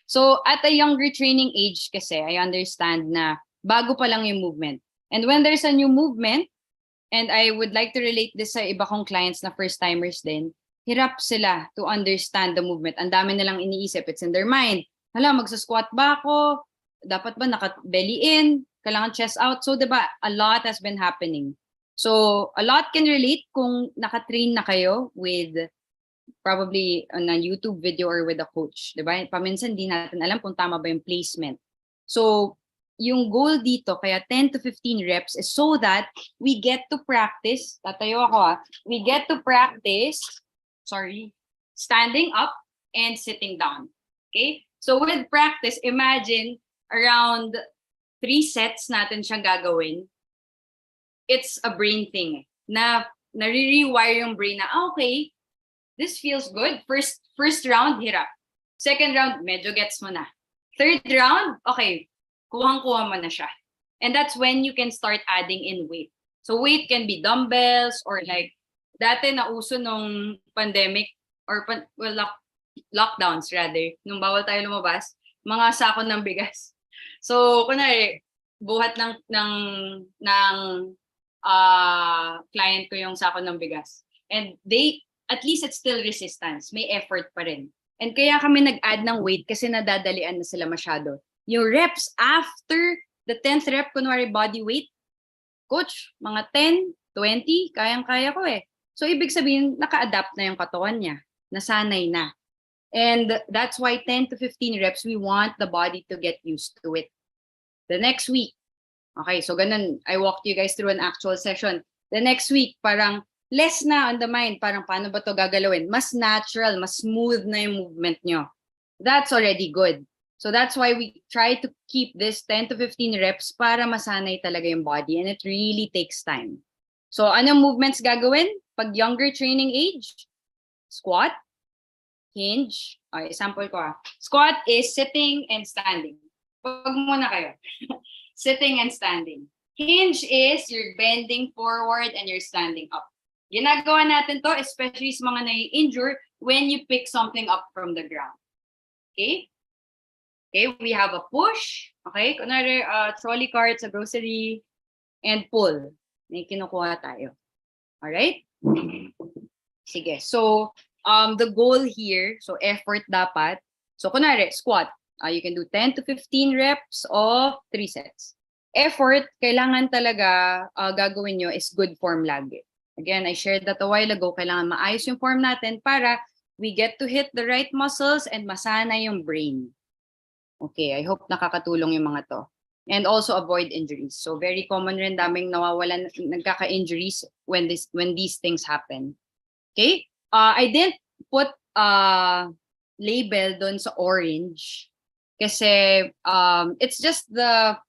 So at a younger training age kasi, I understand na bago pa lang yung movement. And when there's a new movement, and I would like to relate this sa iba kong clients na first-timers din, hirap sila to understand the movement. Ang dami nilang iniisip, it's in their mind. Hala, magsa-squat ba ako? Dapat ba naka-belly in? Kailangan chest out? So diba, a lot has been happening. So, a lot can relate kung naka-train na kayo with probably on a YouTube video or with a coach. Diba? Paminsan, di natin alam kung tama ba yung placement. So, yung goal dito, kaya 10 to 15 reps is so that we get to practice, tatayo ako we get to practice, standing up and sitting down. Okay? So, with practice, imagine, around 3 sets natin siya gagawin, it's a brain thing. Na nare-rewire yung brain na, okay, this feels good. First round, hirap. Second round, medyo gets mo na. Third round, okay, kuhang-kuha mo na siya. And that's when you can start adding in weight. So weight can be dumbbells or like, dati nauso nung pandemic or lockdowns rather, nung bawal tayo lumabas, mga sako ng bigas. So, kunwari, buhat ng client ko yung sako ng bigas. And at least it's still resistance. May effort pa rin. And kaya kami nag-add ng weight kasi nadadalian na sila masyado. Yung reps after the 10th rep, kunwari body weight, coach, mga 10, 20, kayang-kaya ko eh. So, ibig sabihin, naka-adapt na yung katawan niya. Nasanay na. And that's why 10 to 15 reps, we want the body to get used to it. The next week, okay, so ganun, I walked you guys through an actual session. The next week, parang less na on the mind, parang paano ba to gagalawin? Mas natural, mas smooth na yung movement nyo. That's already good. So that's why we try to keep this 10 to 15 reps para masanay talaga yung body, and it really takes time. So anong movements gagawin? Pag younger training age, squat, hinge. Okay, sample ko. Squat is sitting and standing. Pag muna kayo. Sitting and standing. Hinge is you're bending forward and you're standing up. Ginagawa natin to, especially sa mga nai-injure, when you pick something up from the ground. Okay? Okay, we have a push. Okay, kunwari trolley cart sa grocery and pull. May kinukuha tayo. Alright? Sige. So, the goal here, so effort dapat. So, kunwari, squat. You can do 10 to 15 reps of 3 sets. Effort, kailangan talaga gagawin nyo is good form lagi. Again, I shared that a while ago. Kailangan maayos yung form natin para we get to hit the right muscles and masana yung brain. Okay, I hope nakakatulong yung mga to. And also avoid injuries. So very common rin, daming nawawalan, nagkaka-injuries when these things happen. Okay? I didn't put label doon sa orange kasi it's just the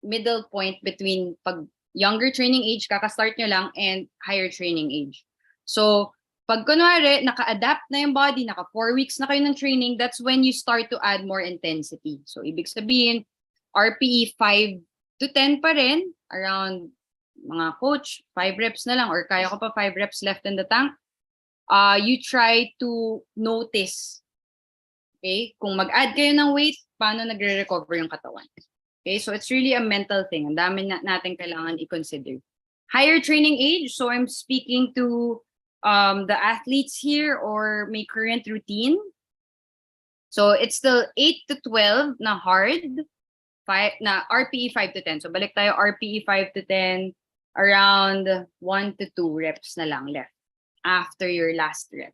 middle point between pag younger training age, kaka-start nyo lang, and higher training age. So, pag kunwari, naka-adapt na yung body, naka 4 weeks na kayo ng training, that's when you start to add more intensity. So, ibig sabihin, RPE 5 to 10 pa rin, around mga coach, 5 reps na lang, or kaya ko pa 5 reps left in the tank. You try to notice, okay, kung mag-add kayo ng weight, paano nagre-recover yung katawan. Okay, so it's really a mental thing. Ang dami natin kailangan i-consider. Higher training age, so I'm speaking to the athletes here or may current routine. So it's still 8 to 12 na hard, na RPE 5 to 10. So balik tayo, RPE 5 to 10, around 1 to 2 reps na lang left after your last rep.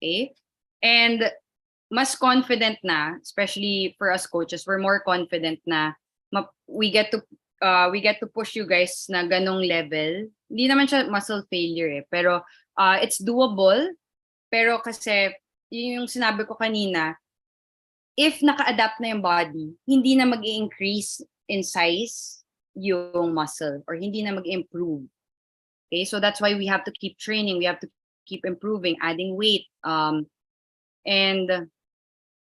Okay? And mas confident na, especially for us coaches, we're more confident na we get to push you guys na ganong level. Hindi naman siya muscle failure pero it's doable. Pero kasi yung sinabi ko kanina, if naka-adapt na yung body, hindi na mag-i-increase in size yung muscle or hindi na mag-improve. Okay, so that's why we have to keep training, we have to keep improving, adding weight. And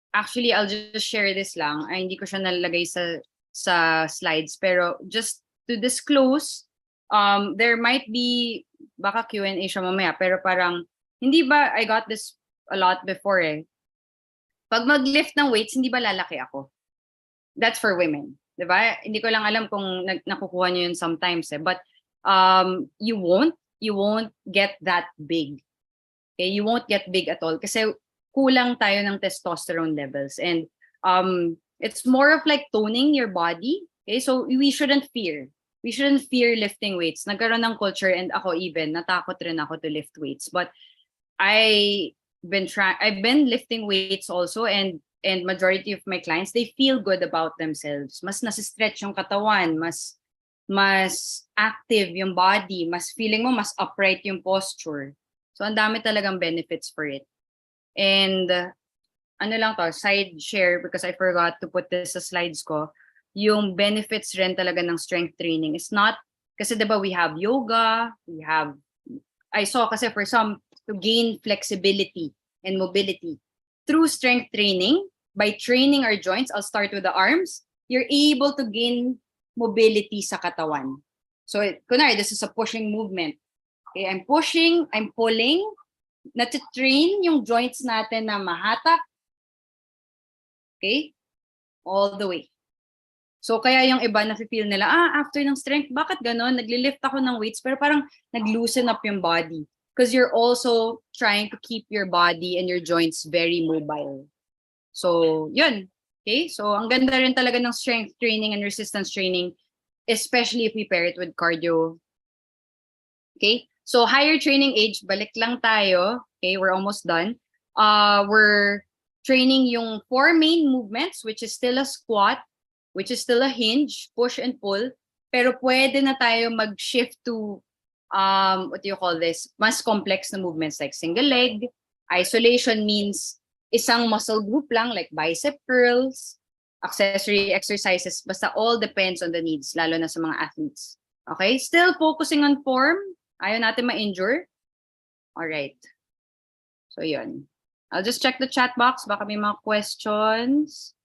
actually, I'll just share this lang. Hindi ko siya nalagay sa slides, pero just to disclose, there might be, baka Q&A siya mamaya, pero parang, hindi ba, I got this a lot before eh. Pag mag-lift ng weights, hindi ba lalaki ako? That's for women. Diba? Hindi ko lang alam kung nakukuha nyo yun sometimes eh. But you won't get that big. Okay? You won't get big at all. Kasi kulang tayo ng testosterone levels. And it's more of like toning your body. Okay? So we shouldn't fear. We shouldn't fear lifting weights. Nagkaroon ng culture, and ako even, natakot rin ako to lift weights. But I've been lifting weights also, and majority of my clients, they feel good about themselves. Mas nasi-stretch yung katawan, mas active yung body, mas feeling mo mas upright yung posture. So ang dami talagang benefits for it. And ano lang to, side share because I forgot to put this sa slides ko. Yung benefits rin talaga ng strength training is not, kasi diba we have yoga, I saw kasi for some, to gain flexibility and mobility. Through strength training, by training our joints, I'll start with the arms, you're able to gain mobility sa katawan. So, kunwari, this is a pushing movement. Okay, I'm pushing, I'm pulling, na-train yung joints natin na mahatak. Okay? All the way. So, kaya yung iba na-feel nila, after ng strength, bakit ganon? Nagli-lift ako ng weights, pero parang nag-loosen up yung body. Because you're also trying to keep your body and your joints very mobile. So, yun. Okay? So, ang ganda rin talaga ng strength training and resistance training, especially if we pair it with cardio. Okay? So, higher training age, balik lang tayo. Okay? We're almost done. We're training yung 4 main movements, which is still a squat, which is still a hinge, push and pull. Pero pwede na tayo mag-shift to, what do you call this? Mas complex na movements like single leg. Isolation means isang muscle group lang like bicep curls, accessory exercises. Basta all depends on the needs, lalo na sa mga athletes. Okay? Still focusing on form. Ayaw natin ma-injure. Alright. So, yun. I'll just check the chat box. Baka may mga questions.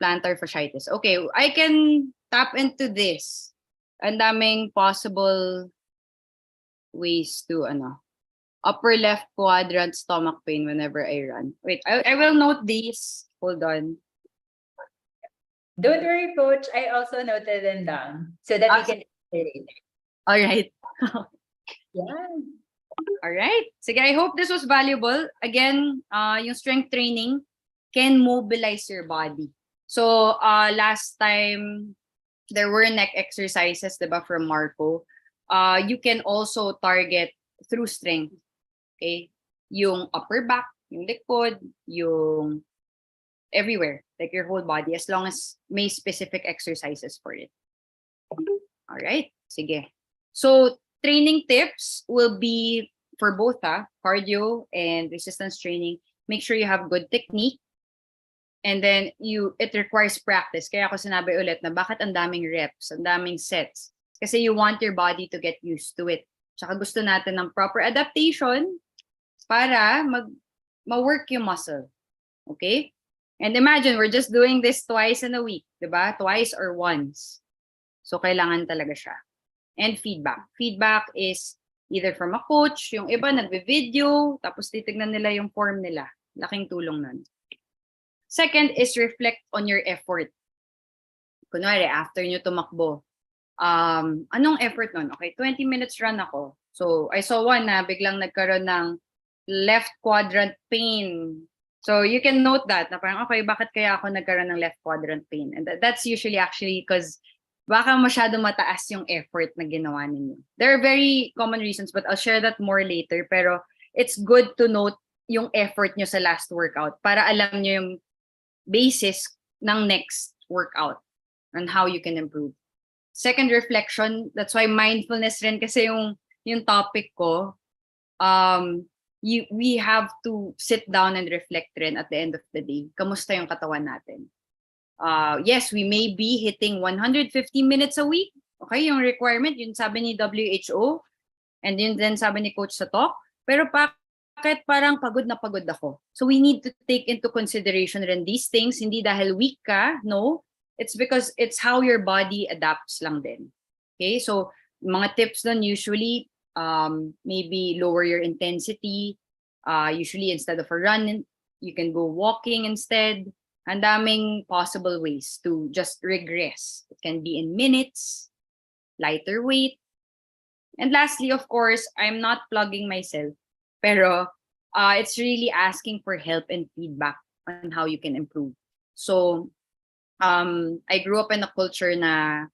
Plantar fasciitis. Okay, I can tap into this. Ang daming possible ways to, upper left quadrant stomach pain whenever I run. Wait, I will note these. Hold on. Don't worry, Coach. I also noted them down so that we can later. All right. Yeah. All right. Sige, I hope this was valuable. Again, yung strength training can mobilize your body. So, last time, there were neck exercises, diba, from Marco. You can also target through strength. Okay? Yung upper back, yung likod, yung everywhere, like your whole body, as long as may specific exercises for it. All right. Sige. So, training tips will be for both, cardio and resistance training. Make sure you have good technique. And then it requires practice. Kaya ako sinabi ulit na bakit ang daming reps, ang daming sets. Kasi you want your body to get used to it. Tsaka gusto natin ng proper adaptation para ma-work yung muscle. Okay? And imagine, we're just doing this twice in a week. Diba? Twice or once. So, kailangan talaga siya. And feedback. Feedback is either from a coach, yung iba nagbe-video, tapos titignan nila yung form nila. Laking tulong nun. Second is reflect on your effort. Kunwari, after nyo tumakbo, anong effort nun? Okay, 20 minutes run ako. So, I saw one na biglang nagkaroon ng left quadrant pain. So, you can note that, na parang, okay, bakit kaya ako nagkaroon ng left quadrant pain? And that's usually actually because baka masyado mataas yung effort na ginawa ninyo. There are very common reasons, but I'll share that more later. Pero it's good to note yung effort nyo sa last workout para alam nyo yung basis ng next workout and how you can improve. Second, reflection. That's why mindfulness rin kasi yung topic ko. We have to sit down and reflect rin at the end of the day. Kamusta yung katawan natin? Yes, we may be hitting 150 minutes a week. Okay, yung requirement, yun sabi ni WHO, and yun din sabi ni Coach sa talk. Pero bakit parang pagod na pagod ako? So we need to take into consideration rin these things, hindi dahil weak ka, no. It's because it's how your body adapts lang din. Okay, so mga tips dun usually, maybe lower your intensity. Usually instead of a run, you can go walking instead. Ang daming possible ways to just regress. It can be in minutes, lighter weight. And lastly, of course, I'm not plugging myself, pero it's really asking for help and feedback on how you can improve. So, I grew up in a culture na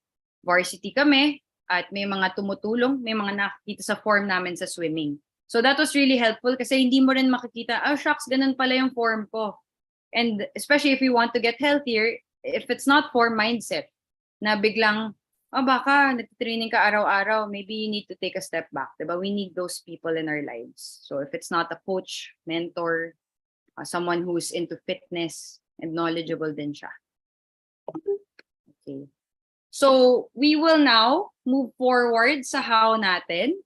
varsity kami at may mga tumutulong, may mga nakikita sa form namin sa swimming. So that was really helpful kasi hindi mo rin makikita, shucks, ganun pala yung form ko. And especially if you want to get healthier, if it's not form mindset, na biglang baka nag-training ka araw-araw, maybe you need to take a step back, diba? We need those people in our lives. So if it's not a coach, mentor, someone who's into fitness and knowledgeable din siya. Okay. So we will now move forward sa how natin.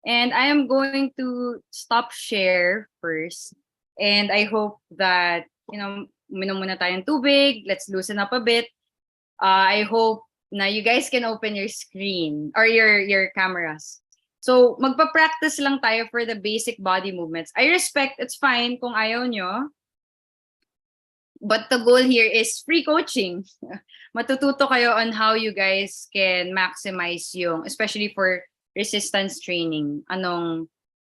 And I am going to stop share first. And I hope that, uminom muna tayong tubig. Let's loosen up a bit. I hope na you guys can open your screen or your cameras. So magpa-practice lang tayo for the basic body movements. I respect, it's fine kung ayaw nyo. But the goal here is free coaching. Matututo kayo on how you guys can maximize yung, especially for resistance training, yung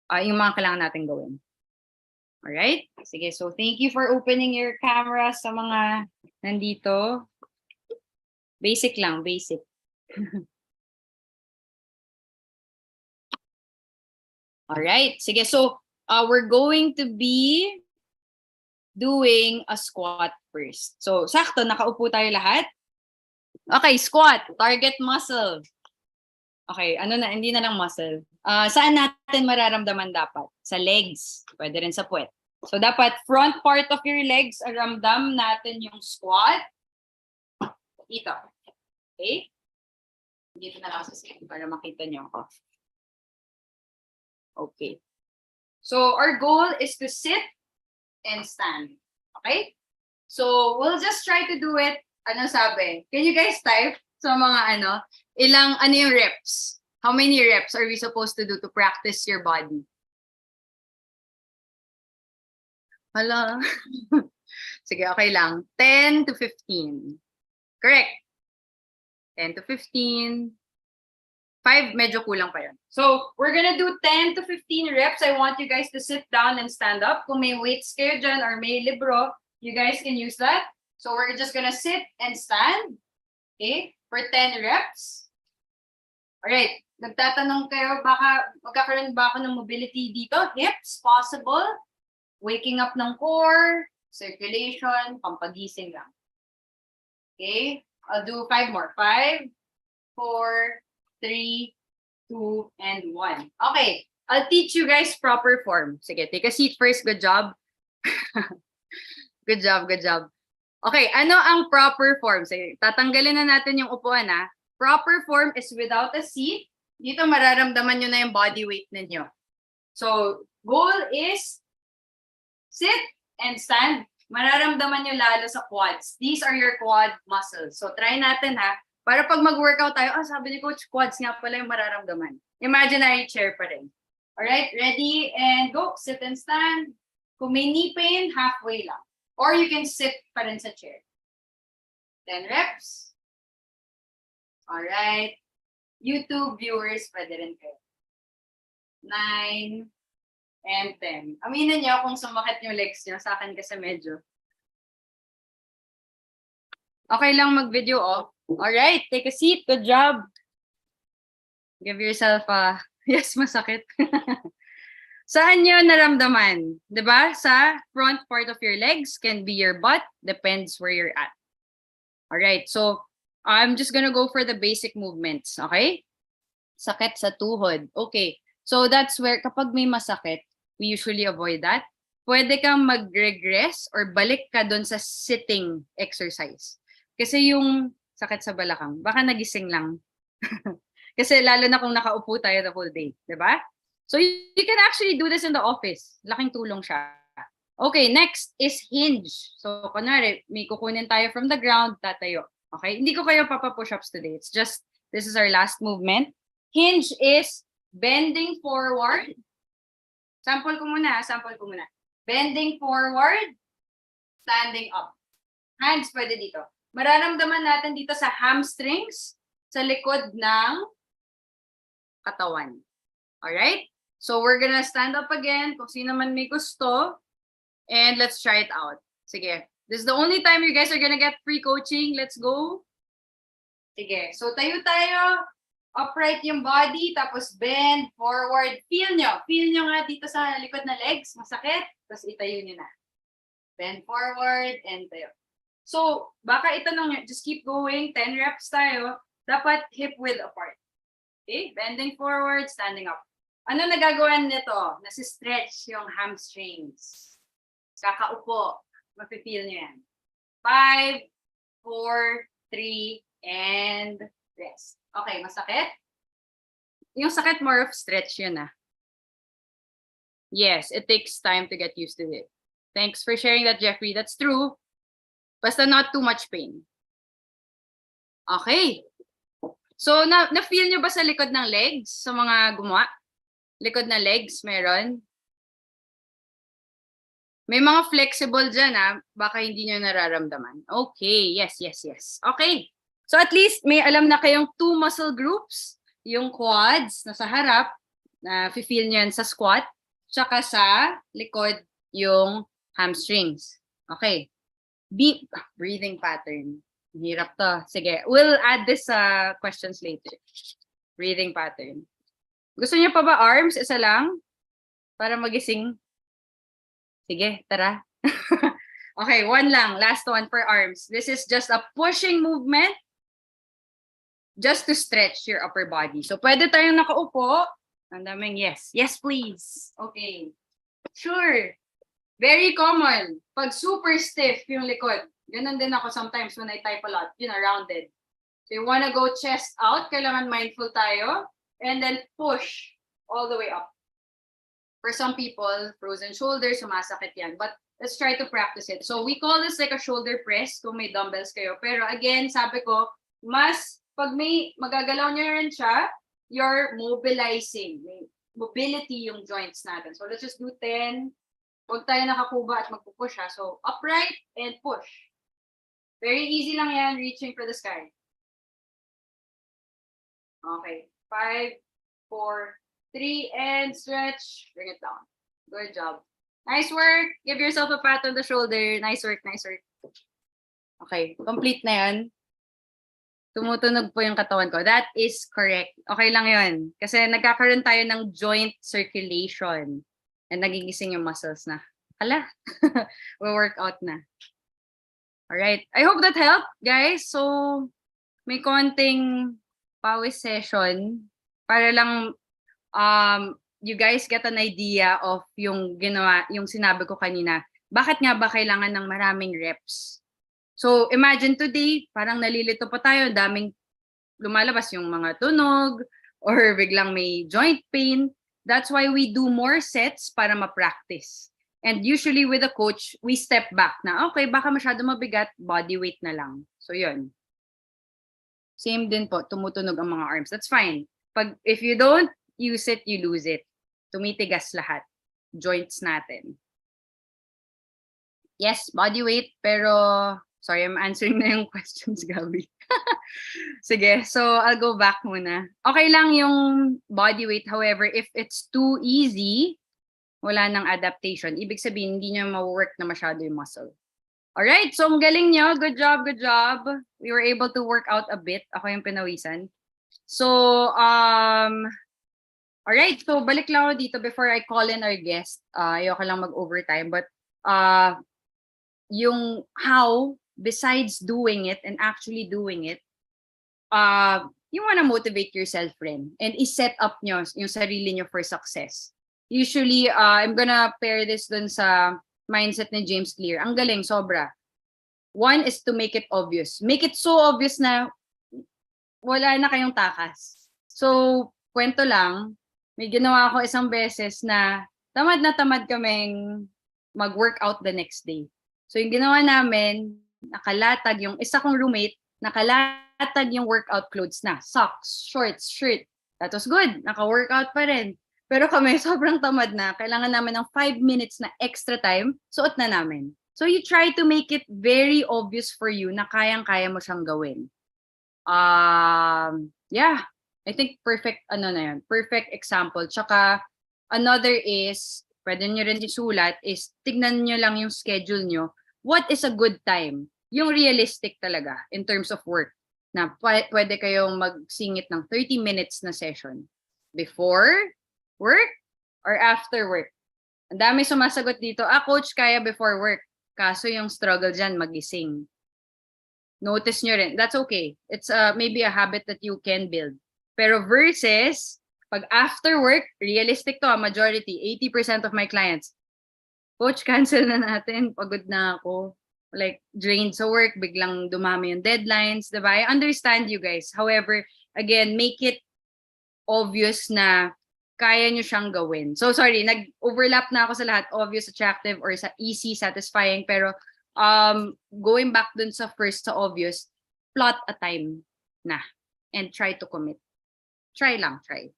mga kailangan natin gawin. Alright? Sige, so thank you for opening your camera sa mga nandito. Basic lang, basic. Alright, sige, so we're going to be doing a squat first. So, sakto, nakaupo tayo lahat. Okay, squat, target muscle. Okay, hindi na lang muscle. Saan natin mararamdaman dapat? Sa legs, pwede rin sa puwet. So, dapat front part of your legs, ramdam natin yung squat. Ito. Okay? Dito na lang sa screen para makita nyo ako. Okay. So, our goal is to sit and stand. Okay? So, we'll just try to do it. Ano sabi? Can you guys type sa mga ilang yung reps? How many reps are we supposed to do to practice your body? Hala. Sige, okay lang. 10 to 15. Correct. 10 to 15. 5, medyo kulang pa yun. So, we're gonna do 10 to 15 reps. I want you guys to sit down and stand up. Kung may weights kayo dyan or may libro, you guys can use that. So, we're just gonna sit and stand. Okay? For 10 reps. Alright. Nagtatanong kayo, baka magkakaroon ba ako ng mobility dito? Hips, possible. Waking up ng core, circulation, pampagising lang. Okay? I'll do 5 more. 5, 4, 3, 2, and 1. Okay, I'll teach you guys proper form. Sige, take a seat first. Good job. Good job, good job. Okay, ano ang proper form? Sige, tatanggalin na natin yung upuan ha. Proper form is without a seat. Dito mararamdaman nyo na yung body weight ninyo. So, goal is sit and stand. Mararamdaman nyo lalo sa quads. These are your quad muscles. So, try natin ha. Para pag mag-workout tayo, sabi ni Coach, quads nga pala yung mararamdaman. Imaginary chair pa rin. Alright, ready and go. Sit and stand. Kung may knee pain, halfway lang. Or you can sit pa rin sa chair. 10 reps. Alright. YouTube viewers, pwede rin kayo. 9 and 10. Aminin niyo kung sumakit yung legs niyo. Sa akin kasi medyo. Okay lang mag-video off. Alright, take a seat. Good job. Give yourself a, yes, masakit. Saan nyo naramdaman? Diba? Sa front part of your legs, can be your butt, depends where you're at. Alright, so I'm just gonna go for the basic movements, okay? Sakit sa tuhod. Okay, so that's where, kapag may masakit, we usually avoid that. Pwede kang mag-regress or balik ka dun sa sitting exercise. Kasi yung sakit sa balakang, baka nagising lang. Kasi lalo na kung nakaupo tayo the whole day, di ba? So you can actually do this in the office. Laking tulong siya. Okay, next is hinge. So kunwari, may kukunin tayo from the ground, tatayo. Okay, hindi ko kayo papa-push-ups today. It's just, this is our last movement. Hinge is bending forward. Sample ko muna. Bending forward, standing up. Hands pwede dito. Mararamdaman natin dito sa hamstrings, sa likod ng katawan. Alright? So we're gonna stand up again, kung sino man may gusto, and let's try it out. Sige. This is the only time you guys are gonna get free coaching. Let's go. Sige. So tayo tayo. Upright yung body, tapos bend forward. Feel nyo nga dito sa likod na legs. Masakit. Tapos itayo nyo na. Bend forward and tayo. So, baka itanong nyo, just keep going. 10 reps tayo. Dapat hip width apart. Okay? Bending forward, standing up. Ano nagagawa nito? Nasi-stretch yung hamstrings. Kakaupo. Mafe-feel nyo yan. 5, 4, 3, and rest. Okay, masakit? Yung sakit more of stretch yun ah. Yes, it takes time to get used to it. Thanks for sharing that, Jeffrey. That's true. Basta not too much pain. Okay. So, na-feel nyo ba sa likod ng legs? Sa mga gumawa? Likod na legs, meron? May mga flexible dyan, ah. Baka hindi nyo nararamdaman. Okay, yes. Okay. So, at least may alam na kayong 2 muscle groups. Yung quads na sa harap, na feel nyo yan sa squat. Tsaka sa likod, yung hamstrings. Okay. Breathing pattern. Hirap to. Sige, we'll add this questions later. Breathing pattern. Gusto niyo pa ba arms? Isa lang? Para magising? Sige, tara. Okay, one lang. Last one for arms. This is just a pushing movement just to stretch your upper body. So, pwede tayong nakaupo. Ang daming yes. Yes, please. Okay. Sure. Very common. Pag super stiff yung likod. Ganun din ako sometimes when I type a lot. Rounded. So you wanna go chest out. Kailangan mindful tayo. And then push all the way up. For some people, frozen shoulders, sumasakit yan. But let's try to practice it. So we call this like a shoulder press kung may dumbbells kayo. Pero again, sabi ko, pag may magagalaw nyo rin siya, you're mobilizing. May mobility yung joints natin. So let's just do 10. Huwag tayo nakakuba at magpupush ha. So upright and push. Very easy lang yan, reaching for the sky. Okay. 5, 4, 3, and stretch. Bring it down. Good job. Nice work. Give yourself a pat on the shoulder. Nice work. Okay. Complete na yan. Tumutunog po yung katawan ko. That is correct. Okay lang yun. Kasi nagkakaroon tayo ng joint circulation. And nagigising yung muscles na. Hala. We'll work out na. Alright. I hope that helped, guys. So, may konting pawis session para lang you guys get an idea of yung sinabi ko kanina. Bakit nga ba kailangan ng maraming reps? So, imagine today, parang nalilito pa tayo, daming lumalabas yung mga tunog or biglang may joint pain. That's why we do more sets para ma-practice. And usually with a coach, we step back na, okay, baka masyado mabigat, body weight na lang. So, yun. Same din po, tumutunog ang mga arms. That's fine. If you don't use it, you lose it. Tumitigas lahat. Joints natin. Yes, body weight, pero sorry, I'm answering na yung questions, Gabi. Sige, so I'll go back muna. Okay lang yung body weight. However, if it's too easy, wala nang adaptation. Ibig sabihin, hindi nyo ma-work na masyado yung muscle. Alright, so ang galing nyo. Good job. We were able to work out a bit. Ako yung pinawisan. So, alright, so balik lang ako dito before I call in our guest. Ayoko lang mag-overtime. But yung how, besides doing it and actually doing it, you wanna motivate yourself rin. And i-set up nyo yung sarili nyo for success. Usually, I'm gonna pair this dun sa mindset ni James Clear. Ang galing, sobra. One is to make it obvious. Make it so obvious na wala na kayong takas. So, kwento lang, may ginawa ako isang beses na tamad kaming mag-workout the next day. So, yung ginawa namin, nakalatag yung isa kong roommate, nakalatag yung workout clothes na. Socks, shorts, shirt. That was good. Naka-workout pa rin. Pero kami, sobrang tamad na. Kailangan namin ng 5 minutes na extra time. Suot na namin. So you try to make it very obvious for you na kayang-kaya mo siyang gawin. Yeah. I think perfect, perfect example. Tsaka, another is, pwede nyo rin isulat, is tignan nyo lang yung schedule nyo. What is a good time? Yung realistic talaga in terms of work. Na pwede kayong magsingit ng 30 minutes na session. Before work or after work? Ang dami sumasagot dito, coach, kaya before work. Kaso yung struggle dyan, magising. notice nyo rin. That's okay. It's maybe a habit that you can build. Pero versus, pag after work, realistic to, majority, 80% of my clients, Coach, cancel na natin. Pagod na ako. Like, drained sa work, biglang dumami yung deadlines, diba? I understand you guys. However, again, make it obvious na kaya nyo siyang gawin. So, sorry, nag-overlap na ako sa lahat. Obvious, attractive, or sa easy, satisfying. Pero, going back dun sa first, sa obvious, plot a time na. And try to commit. Try lang, try.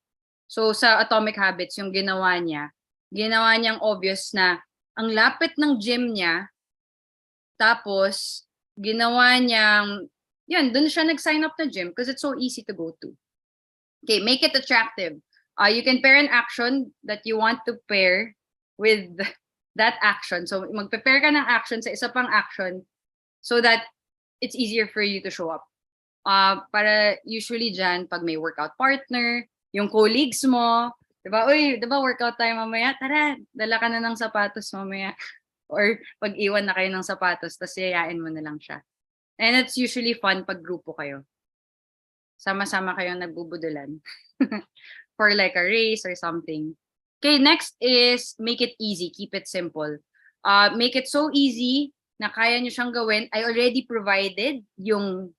So, sa Atomic Habits, yung ginawa niyang obvious na ang lapit ng gym niya, tapos ginawa niyang, yun, dun siya nag-sign up na gym because it's so easy to go to. Okay, make it attractive. You can pair an action that you want to pair with that action. So, magpe-pair ka ng action sa isa pang action so that it's easier for you to show up. Para usually dyan, pag may workout partner, yung colleagues mo, diba, uy, diba workout tayo mamaya? Tara, dala ka na ng sapatos mamaya. Or pag iwan na kayo ng sapatos, tapos yayain mo na lang siya. And it's usually fun pag grupo kayo. Sama-sama kayong nagbubudulan. For like a race or something. Okay, next is make it easy. Keep it simple. Make it so easy na kaya nyo siyang gawin. I already provided yung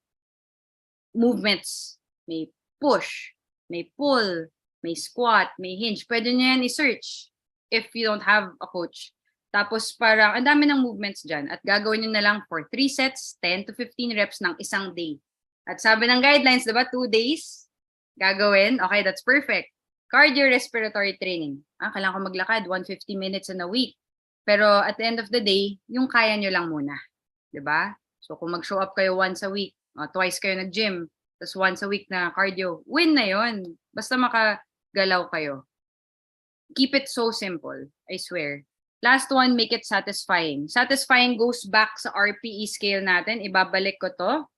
movements. May push, may pull, may squat, may hinge. Pwede nyo yan i-search if you don't have a coach. Tapos parang, ang dami ng movements dyan. At gagawin nyo na lang for 3 sets, 10 to 15 reps ng isang day. At sabi ng guidelines, diba, 2 days gagawin. Okay, that's perfect. Cardiorespiratory training. Kailangan ko maglakad, 150 minutes in a week. Pero at the end of the day, yung kaya nyo lang muna. Diba? So kung mag-show up kayo once a week, twice kayo nag-gym, tapos once a week na cardio, win na yon. Basta makagalaw kayo. Keep it so simple, I swear. Last one, make it satisfying. Satisfying goes back sa RPE scale natin. Ibabalik ko to.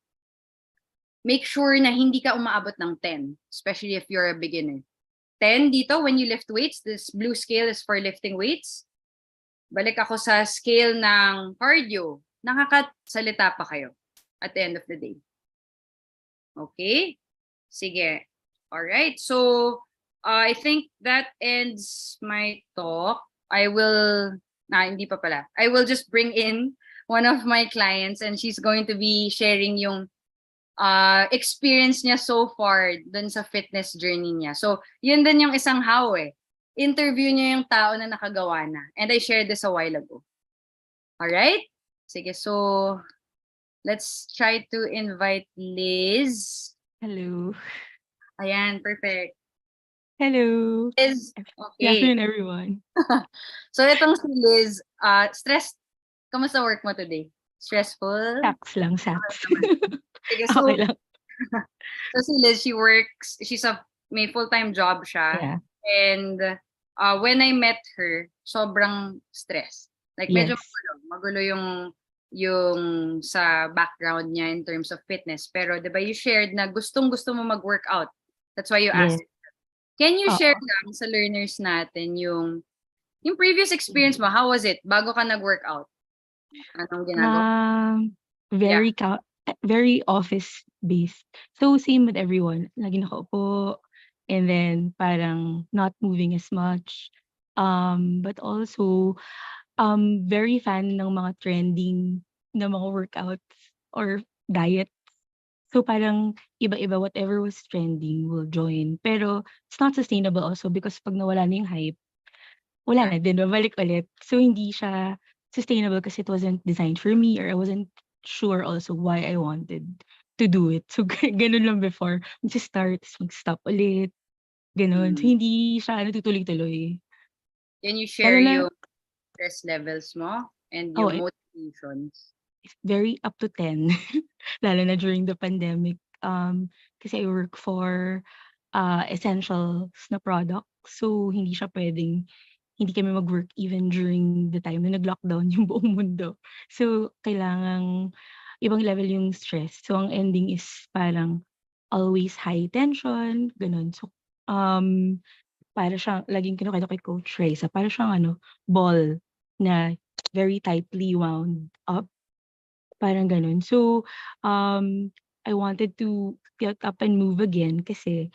Make sure na hindi ka umaabot ng 10, especially if you're a beginner. 10 dito, when you lift weights, this blue scale is for lifting weights. Balik ako sa scale ng cardio. Nakakasalita pa kayo at the end of the day. Okay? Sige. Alright. So, I think that ends my talk. Hindi pa pala. I will just bring in one of my clients and she's going to be sharing yung experience niya so far dun sa fitness journey niya. So, yun din yung isang how eh. Interview niya yung tao na nakagawa na. And I shared this a while ago. Alright? Sige, so let's try to invite Liz. Hello. Ayan, perfect. Hello. Liz, Good okay. afternoon, everyone. So, itong si Liz, stressed. Kamusta work mo today? Stressful? Saks lang, saks. Sige, so, Okay lang. so si Liz, may full-time job siya. Yeah. And when I met her, sobrang stress. Like, medyo Yes. magulo yung sa background niya in terms of fitness. Pero, di ba, you shared na gustong-gusto mo mag-workout. That's why you Yes. asked. Can you Oo. share lang sa learners natin yung previous experience mo? How was it? Bago ka nag-workout? Anong ginagawa? Very office-based. So, same with everyone. Lagi nakaupo. And then, parang not moving as much. But also, very fan ng mga trending na mga workouts or diet. So parang iba-iba, whatever was trending will join. Pero it's not sustainable also because pag nawala na yung hype, wala na din, babalik ulit. So hindi siya sustainable kasi it wasn't designed for me or I wasn't sure also why I wanted to do it. So ganun lang before. Mag-start, mag-stop ulit. Ganun. So hindi siya tutuloy-tuloy. Can you share Lalo na, yung stress levels mo and oh, yung motivations? it's very up to 10. Lalo na during the pandemic. Kasi I work for essentials na product. So, hindi kami mag-work even during the time na nag-lockdown yung buong mundo. So, kailangang ibang level yung stress. So, ang ending is parang always high tension, ganun. So, para siyang, laging kinukwento kay Coach Reza, para siyang ball na very tightly wound up. Parang gano'n. So, I wanted to get up and move again kasi,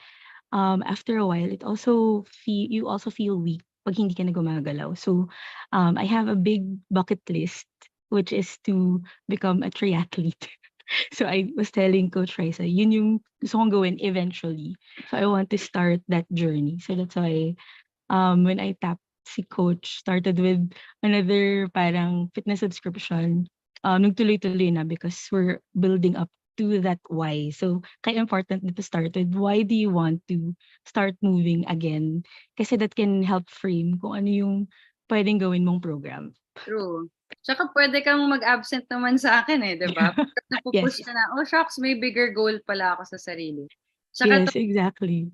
after a while you also feel weak 'pag hindi ka na gumagalaw. So, I have a big bucket list, which is to become a triathlete. So, I was telling Coach Raisa, yun yung gusto kong gawin eventually. So, I want to start that journey. So, that's why when I tapped si coach, started with another parang fitness subscription, nagtuloy-tuloy na because we're building up to that why. So, kaya important na to start with why do you want to start moving again? Kasi that can help frame kung ano yung puwedeng gawin mong program. True. Tsaka pwede kang mag-absent naman sa akin eh, 'di ba? Pagka Yes. napu-push ka na, "Oh shocks, may bigger goal pala ako sa sarili." Tsaka Yes, exactly.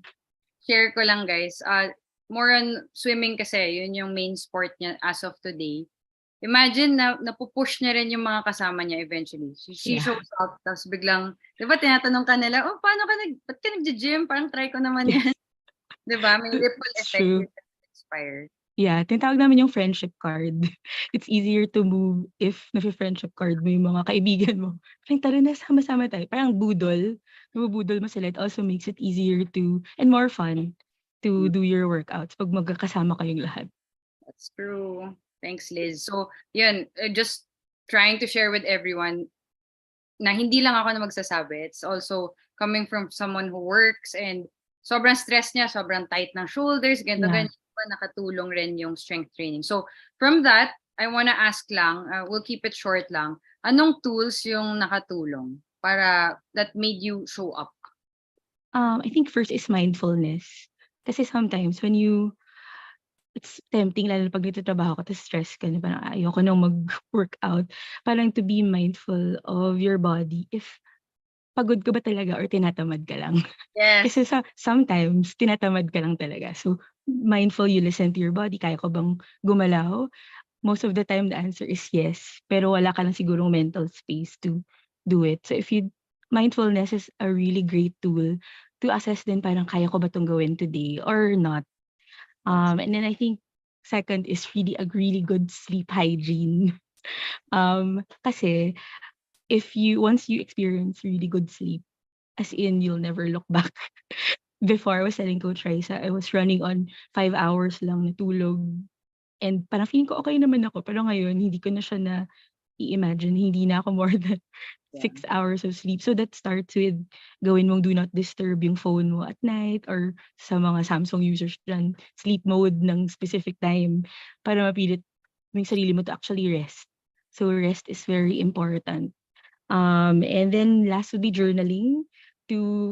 share ko lang guys, more on swimming kasi, yun yung main sport niya as of today. Imagine na napu-push niya rin yung mga kasama niya eventually. She Yeah. shows up tapos biglang 'di ba tinatanong ka nila, "Oh, paano ka ba't ka naggi-gym? Parang try ko naman Yes, 'yan." 'Di ba? May ripple it's effect true. yun na inspire. Yeah, tinatawag namin yung friendship card. It's easier to move if nafi-friendship card mo yung mga kaibigan mo. Parang tara na sama-sama tayo. Parang budol, nabubudol mo sila. It also makes it easier to and more fun to Mm, do your workouts 'pag magkakasama kayong lahat. that's true. Thanks, Liz. So, yun, just trying to share with everyone na hindi lang ako na magsasabi. It's also coming from someone who works and sobrang stress niya, sobrang tight ng shoulders, ganito, Yeah. ganyan. Nakatulong rin yung strength training. So, from that, I wanna ask lang, we'll keep it short lang, anong tools yung nakatulong para that made you show up? I think first is mindfulness. Kasi sometimes it's tempting lalo na 'pag nagtatrabaho ka tapos stress ka na parang ayoko nang mag-workout. Parang to be mindful of your body if pagod ka ba talaga or tinatamad ka lang. Yes. Kasi sometimes tinatamad ka lang talaga. So, mindful you listen to your body, kaya ko bang gumalaw? Most of the time the answer is yes, pero wala ka lang sigurong mental space to do it. So mindfulness is a really great tool to assess din parang kaya ko ba 'tong gawin today or not. Yes. And then I think second is really a really good sleep hygiene. Kasi if once you experience really good sleep, as in you'll never look back. Before I was telling Coach Raisa, I was running on 5 hours lang na tulog and parang feeling ko okey naman ako, pero ngayon hindi ko na siya na-i-imagine, hindi na ako more than Yeah. 6 hours of sleep. So that starts with gawin mong do not disturb yung phone mo at night or sa mga Samsung users diyan, sleep mode ng specific time para mapilit mo yung sarili mo to actually rest. So rest is very important. And then last would be journaling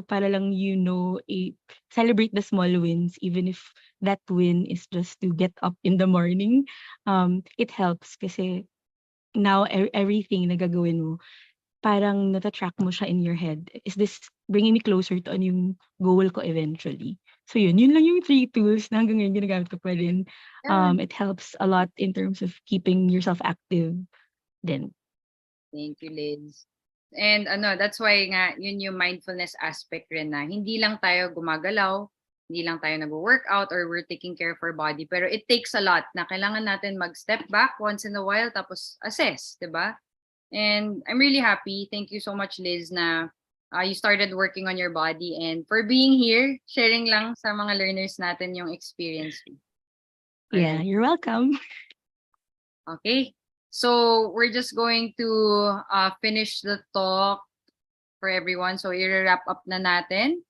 para lang celebrate the small wins even if that win is just to get up in the morning. It helps kasi now everything na gagawin mo parang nata-track mo siya in your head. Is this bringing me closer to ano yung goal ko eventually? So yun lang yung 3 tools na hanggang ngayon ginagamit ko pa rin. Yeah. It helps a lot in terms of keeping yourself active din. Thank you, Liz. And that's why nga, yun yung mindfulness aspect rin na hindi lang tayo gumagalaw, hindi lang tayo nag-workout or we're taking care of our body, pero it takes a lot na kailangan natin mag-step back once in a while tapos assess, di ba? And I'm really happy. Thank you so much, Liz, na you started working on your body and for being here, sharing lang sa mga learners natin yung experience. All Yeah, right. you're welcome. Okay. So we're just going to finish the talk for everyone. So i-wrap up na natin.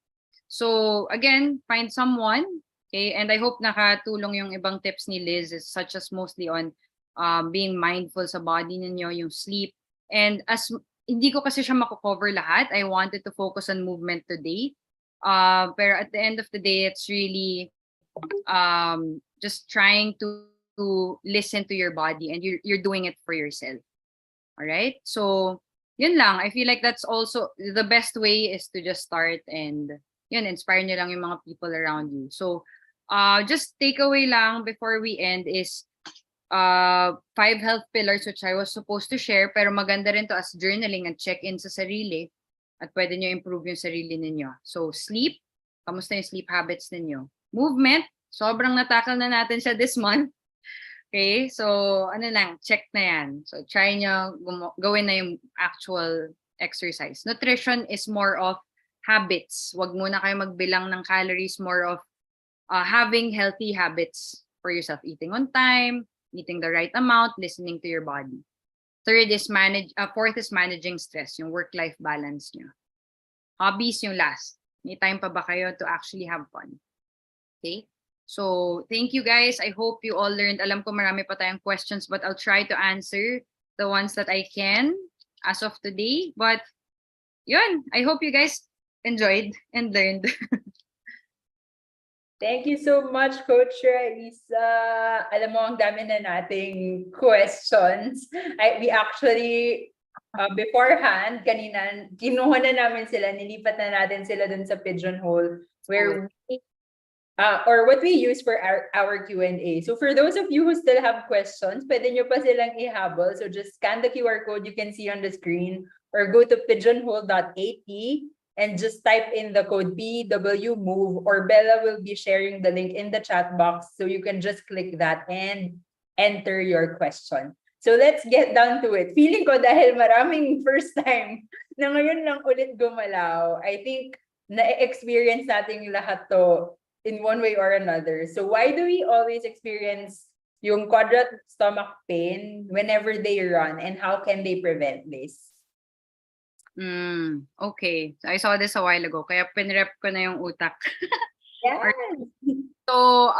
So again, find someone. Okay. And I hope nakatulong yung ibang tips ni Liz, such as mostly on being mindful sa body ninyo, yung sleep. And as hindi ko kasi siya mako-cover lahat, I wanted to focus on movement today. Pero at the end of the day, it's really just trying to listen to your body and you're doing it for yourself. All right? So, yun lang. I feel like that's also the best way is to just start and yun, inspire nyo lang yung mga people around you. So, just takeaway lang before we end is 5 health pillars which I was supposed to share pero maganda rin to as journaling and check-in sa sarili at pwede nyo improve yung sarili ninyo. So, sleep. Kamusta yung sleep habits ninyo? Movement. Sobrang natakal na natin siya this month. Okay? So, ano lang, check na yan. So, try nyo gawin na yung actual exercise. Nutrition is more of habits. Wag muna kayo magbilang ng calories, more of having healthy habits for yourself. Eating on time, eating the right amount, listening to your body. Fourth is managing stress, yung work-life balance nyo. Hobbies yung last. May time pa ba kayo to actually have fun? Okay? So, thank you guys. I hope you all learned. Alam ko marami pa tayong questions, but I'll try to answer the ones that I can as of today. But, yun, I hope you guys enjoyed and learned. Thank you so much, Coach Raisa. Alam mo, ang dami na nating questions. We actually, beforehand, kanina, kinuha na namin sila, nilipat na natin sila dun sa Pigeonhole, where or what we use for our Q&A. So for those of you who still have questions, pwede nyo pa silang ihabol. So just scan the QR code you can see on the screen or go to pigeonhole.at and just type in the code PWMOVE, or Bella will be sharing the link in the chat box. So you can just click that and enter your question. So let's get down to it. Feeling ko dahil maraming first time na ngayon lang ulit gumalaw, I think na-experience natin lahat to in one way or another. So why do we always experience yung quadrant stomach pain whenever they run, and how can they prevent this? Okay. So I saw this a while ago, kaya pinrep ko na yung utak. Yes. So,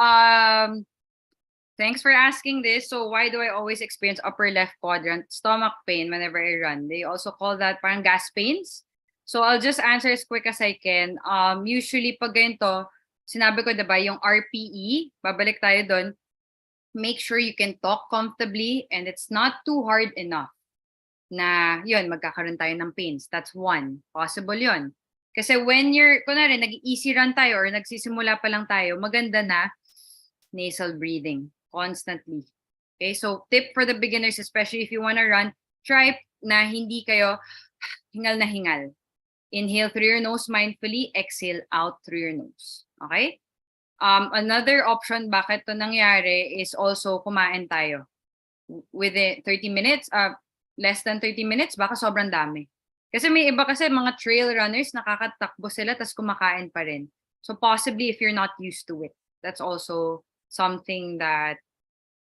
thanks for asking this. So, why do I always experience upper left quadrant stomach pain whenever I run? They also call that parang gas pains. So, I'll just answer as quick as I can. Usually, pag ganito, sinabi ko, diba, yung RPE, babalik tayo doon, make sure you can talk comfortably and it's not too hard enough na, yun, magkakaroon tayo ng pains. That's one. Possible yun. Kasi when you're, kunwari, nag-easy run tayo or nagsisimula pa lang tayo, maganda na nasal breathing constantly. Okay, so tip for the beginners, especially if you want to run, try na hindi kayo hingal na hingal. Inhale through your nose mindfully, exhale out through your nose. Okay? Another option bakit to nangyari is also kumain tayo. Within 30 minutes, less than 30 minutes, baka sobrang dami. Kasi may iba kasi mga trail runners, nakakatakbo sila tas kumakain pa rin. So possibly if you're not used to it, that's also something that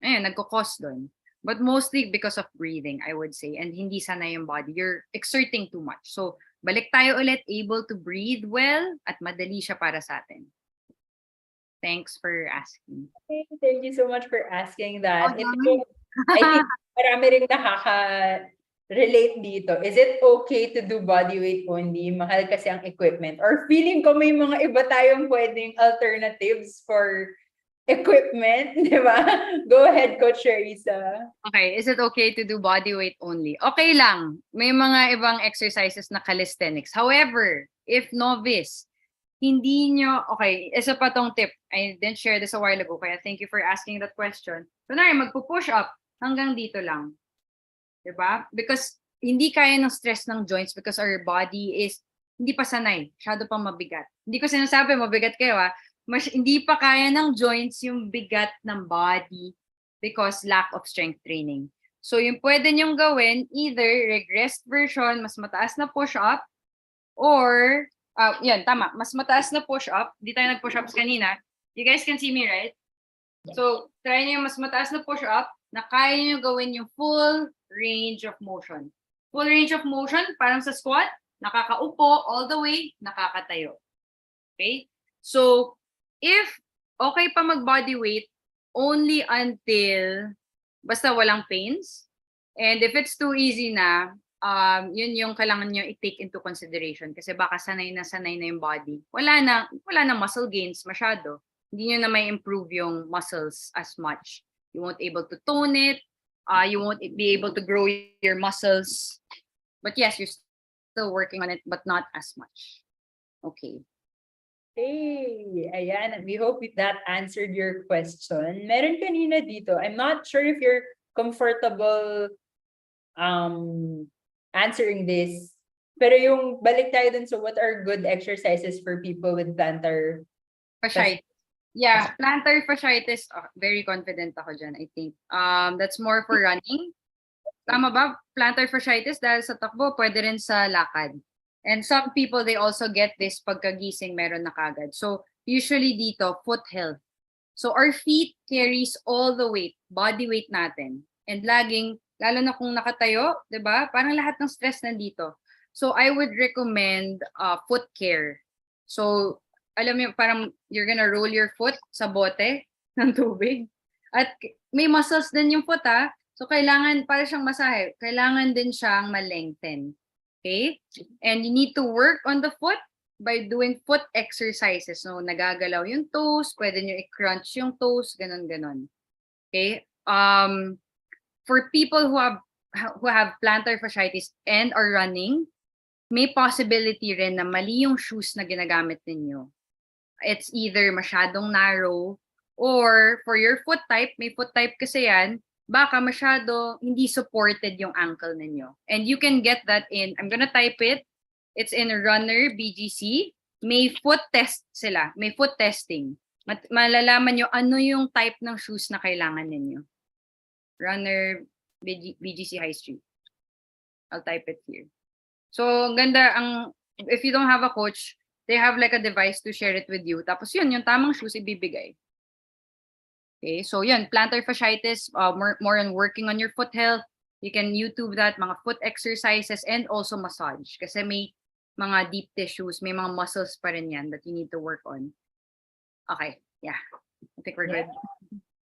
nagko-cause doon. But mostly because of breathing, I would say, and hindi sana yung body. You're exerting too much. So balik tayo ulit, able to breathe well at madali siya para sa atin. Thanks for asking. Okay, thank you so much for asking that. I think marami rin nakaka-relate dito. Is it okay to do body weight only? Mahal kasi ang equipment. Or feeling ko may mga iba tayong pwedeng alternatives for equipment, di ba? Go ahead, Coach Raisa. Okay, is it okay to do body weight only? Okay lang. May mga ibang exercises na calisthenics. However, if novice, hindi nyo, okay, isa pa tong tip. I didn't share this a while ago, kaya thank you for asking that question. Kunwari, magpo-push up hanggang dito lang. Diba? Because hindi kaya ng stress ng joints because our body is hindi pa sanay. Masyado pang mabigat. Hindi ko sinasabi mabigat kayo hindi pa kaya ng joints yung bigat ng body because lack of strength training. So yung pwede nyong gawin, either regressed version, mas mataas na push-up, or, yan, tama, mas mataas na push-up. Di tayo nag-push-ups kanina. You guys can see me, right? So, try nyo yung mas mataas na push-up na kaya nyo gawin yung full range of motion. Full range of motion, parang sa squat, nakakaupo all the way, nakakatayo. Okay? So, if okay pa mag-body weight, only until basta walang pains. And if it's too easy na, yun yung kailangan nyo i-take into consideration kasi baka sanay na yung body. Wala na muscle gains masyado. Hindi nyo na may improve yung muscles as much. You won't able to tone it. You won't be able to grow your muscles. But yes, you're still working on it, but not as much. Okay. Hey, ayan. We hope that answered your question. Meron kanina dito. I'm not sure if you're comfortable answering this. Pero yung balik tayo dun, so what are good exercises for people with plantar Fasciitis. Yeah, plantar fasciitis, very confident ako dyan, I think. That's more for running. Tama ba? Plantar fasciitis dahil sa takbo, pwede rin sa lakad. And some people, they also get this pagkagising, meron na kagad. So, usually dito, foot health. So, our feet carries all the weight, body weight natin. And laging, lalo na kung nakatayo, di ba? Parang lahat ng stress nandito. So, I would recommend foot care. So, alam mo, parang you're gonna roll your foot sa bote ng tubig. At may muscles din yung foot, ha? So, kailangan, para siyang masahe, kailangan din siyang malengthen. Okay? And you need to work on the foot by doing foot exercises. So, nagagalaw yung toes, pwede nyo i-crunch yung toes, ganon-ganon. Okay? For people who have plantar fasciitis and are running, may possibility rin na mali yung shoes na ginagamit ninyo. It's either masyadong narrow or for your foot type, may foot type kasi yan, baka masyado hindi supported yung ankle ninyo. And you can get that in, I'm gonna type it, it's in Runner BGC. May foot test sila, may foot testing. Malalaman nyo ano yung type ng shoes na kailangan ninyo. Runner BGC High Street. I'll type it here. So, ganda if you don't have a coach, they have like a device to share it with you. Tapos yun, yung tamang shoes ibibigay. Okay, so yun, plantar fasciitis, more on working on your foot health. You can YouTube that, mga foot exercises and also massage. Kasi may mga deep tissues, may mga muscles pa rin yan that you need to work on. Okay, yeah. I think we're good.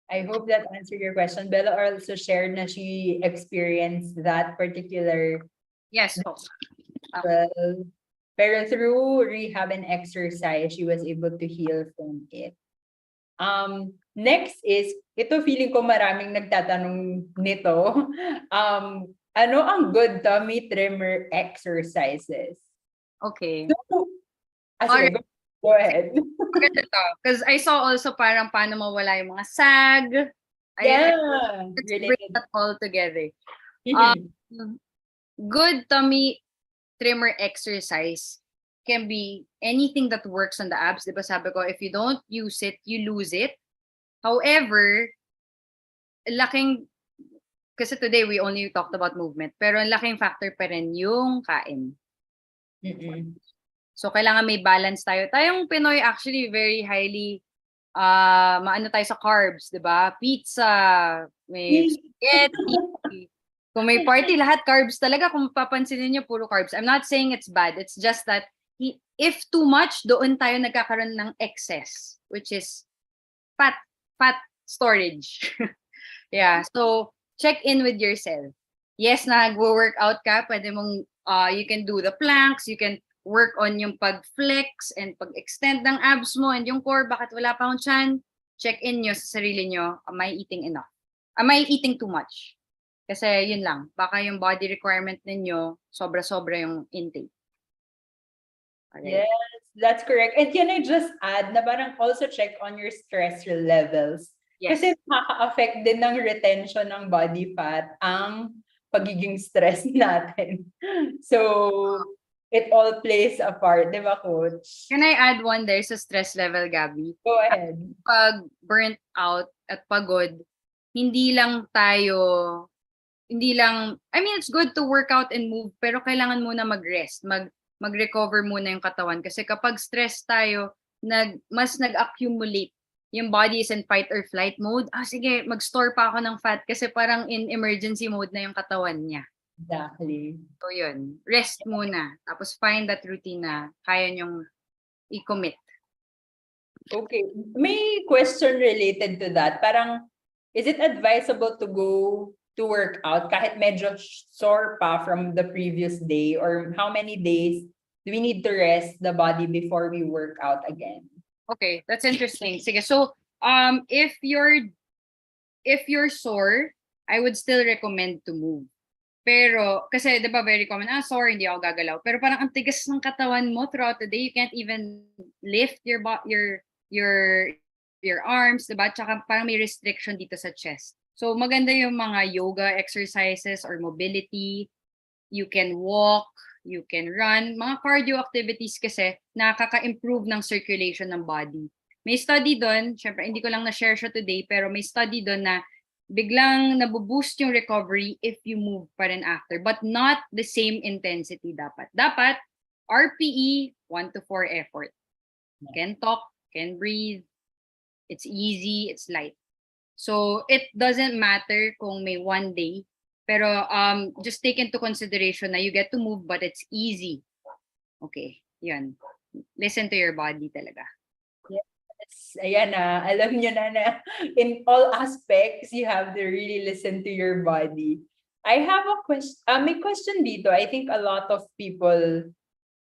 I hope that answered your question. Bella also shared na she experienced that particular Yes. pero through rehab and exercise, she was able to heal from it. Next is, ito feeling ko maraming nagtatanong nito. Ano ang good tummy trimmer exercises? Okay. So, sige, go ahead. Maganda to. Because I saw also parang paano mawala yung mga sag. Yeah. Let's bring that all together. Mhm. Good tummy trimmer exercise can be anything that works on the abs. Diba sabi ko, if you don't use it, you lose it. However, kasi today we only talked about movement, pero ang laking factor pa rin yung kain. Mm-mm. So, kailangan may balance tayo. Tayong Pinoy actually very highly, maano tayo sa carbs, di ba? Pizza, may spaghetti. Kung may party, lahat carbs talaga. Kung papansinin niyo, puro carbs. I'm not saying it's bad. It's just that if too much, doon tayo nagkakaroon ng excess, which is fat storage. Yeah, so check in with yourself. Yes, nag-workout ka, pwede mong, you can do the planks, you can work on yung pag-flex and pag-extend ng abs mo and yung core, bakit wala pa akong tiyan? Check in nyo sa sarili nyo, am I eating enough? Am I eating too much? Kasi yun lang, baka yung body requirement ninyo, sobra-sobra yung intake. Okay. Yes, that's correct. And can I just add na parang also check on your stress levels. Yes. Kasi makaka-affect din ng retention ng body fat ang pagiging stress natin. So, it all plays a part, di ba, Coach? Can I add one there sa stress level, Gabby? Go ahead. Pag burnt out at pagod, I mean, it's good to work out and move, pero kailangan muna mag-rest, mag-recover muna yung katawan. Kasi kapag stress tayo, mas nag-accumulate. Yung body is in fight or flight mode. Sige, mag-store pa ako ng fat kasi parang in emergency mode na yung katawan niya. Exactly. So yun, rest muna. Tapos find that routine na kaya nyong i-commit. Okay. May question related to that. Parang, is it advisable to go to work out kahit medyo sore pa from the previous day? Or how many days do we need to rest the body before we work out again? Okay, that's interesting. Sige, so if you're sore, I would still recommend to move. Pero kasi 'di ba very common, sore, hindi ako gagalaw. Pero parang ang tigas ng katawan mo throughout the day, you can't even lift your arms, 'di ba? Tsaka parang may restriction dito sa chest. So maganda yung mga yoga exercises or mobility. You can walk, you can run, mga cardio activities kasi nakaka-improve ng circulation ng body. May study doon, syempre hindi ko lang na-share siya today, pero may study doon na biglang naboboost yung recovery if you move pa rin after, but not the same intensity dapat. Dapat, RPE, 1 to 4 effort. Can talk, can breathe, it's easy, it's light. So, it doesn't matter kung may one day, pero just take into consideration na you get to move but it's easy. Okay, yun. Listen to your body talaga. Yes, ayan na, alam nyo na in all aspects, you have to really listen to your body. I have a question, may question dito. I think a lot of people,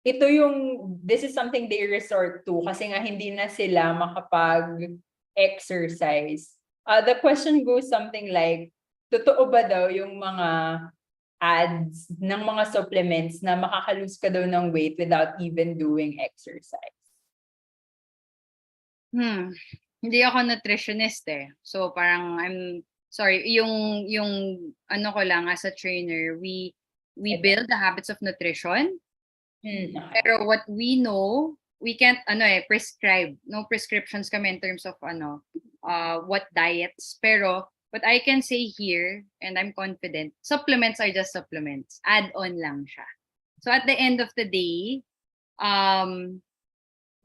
this is something they resort to kasi nga hindi na sila makapag-exercise. The question goes something like, totoo ba daw yung mga ads ng mga supplements na makakalose ka daw ng weight without even doing exercise? Hindi ako nutritionist eh. So parang I'm sorry, yung ano ko lang as a trainer, we build the habits of nutrition. Pero what we know, we can't prescribe. No prescriptions kami in terms of what diets. Pero what I can say here, and I'm confident, supplements are just supplements. Add-on lang siya. So at the end of the day,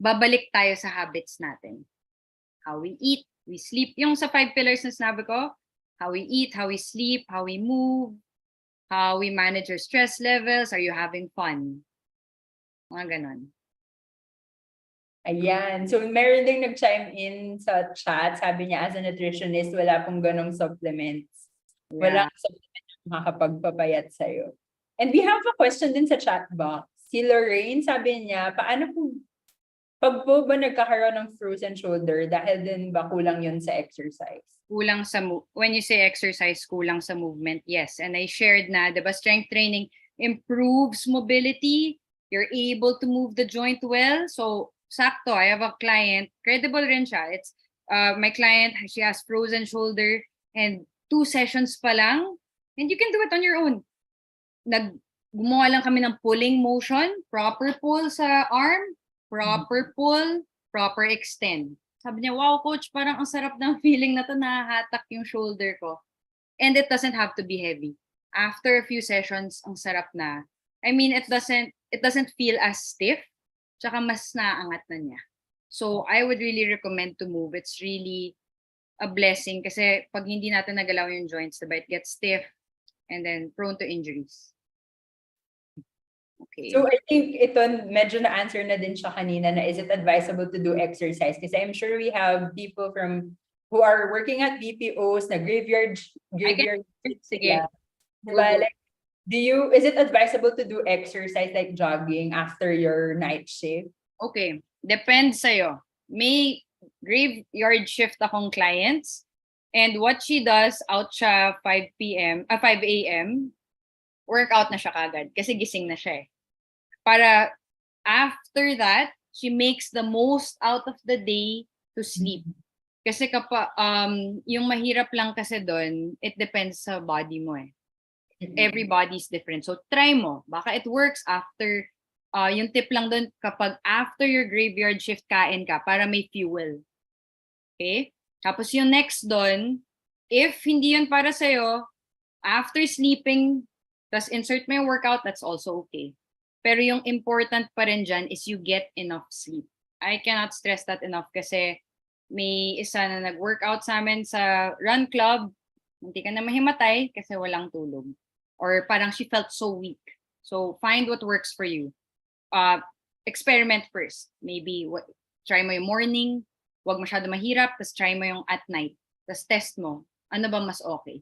babalik tayo sa habits natin. How we eat, we sleep. Yung sa 5 pillars na sinabi ko, how we eat, how we sleep, how we move, how we manage your stress levels, are you having fun? Mga ganon. Ayan. So, meron ding nag-chime in sa chat. Sabi niya, as a nutritionist, wala pong ganong supplements. Walang supplement na makakapagpapayat sa'yo. And we have a question din sa chat box. Si Lorraine, sabi niya, paano kung pag po ba nagkakaroon ng frozen shoulder, dahil din ba kulang yun sa exercise? Kulang sa when you say exercise, kulang sa movement, yes. And I shared na, diba, strength training improves mobility. You're able to move the joint well. So, sakto, I have a client, credible rin siya. It's my client, she has frozen shoulder and 2 sessions pa lang, and you can do it on your own. Gumawa lang kami ng pulling motion, proper pull sa arm, proper pull, proper extend. Sabi niya, wow coach, parang ang sarap ng feeling na to, nahahatak yung shoulder ko. And it doesn't have to be heavy. After a few sessions, ang sarap na. I mean, it doesn't feel as stiff, tsaka mas naangat na niya. So I would really recommend to move. It's really a blessing kasi pag hindi natin nagalaw yung joints, diba, it gets stiff and then prone to injuries. Okay. So I think ito medyo na-answer na din siya kanina na is it advisable to do exercise? Kasi I'm sure we have people who are working at BPOs na graveyard Sige. Diba? Like, is it advisable to do exercise like jogging after your night shift? Okay. Depends sa'yo. May graveyard shift akong clients and what she does, out siya 5 a.m., workout na siya kagad kasi gising na siya eh. Para after that, she makes the most out of the day to sleep. Kasi kapag yung mahirap lang kasi doon, it depends sa body mo eh. Every body is different. So try mo. Baka it works after, yung tip lang doon, kapag after your graveyard shift, kain ka para may fuel. Okay? Tapos yung next doon, if hindi yun para sa'yo, after sleeping, tas insert mo yung workout, that's also okay. Pero yung important pa rin dyan is you get enough sleep. I cannot stress that enough kasi may isa na nag-workout sa amin sa run club, hindi ka na mahimatay kasi walang tulog. Or parang she felt so weak. So find what works for you. Experiment first. Maybe try mo yung morning, wag masyado mahirap, tas try mo yung at night. Tas test mo, ano ba mas okay.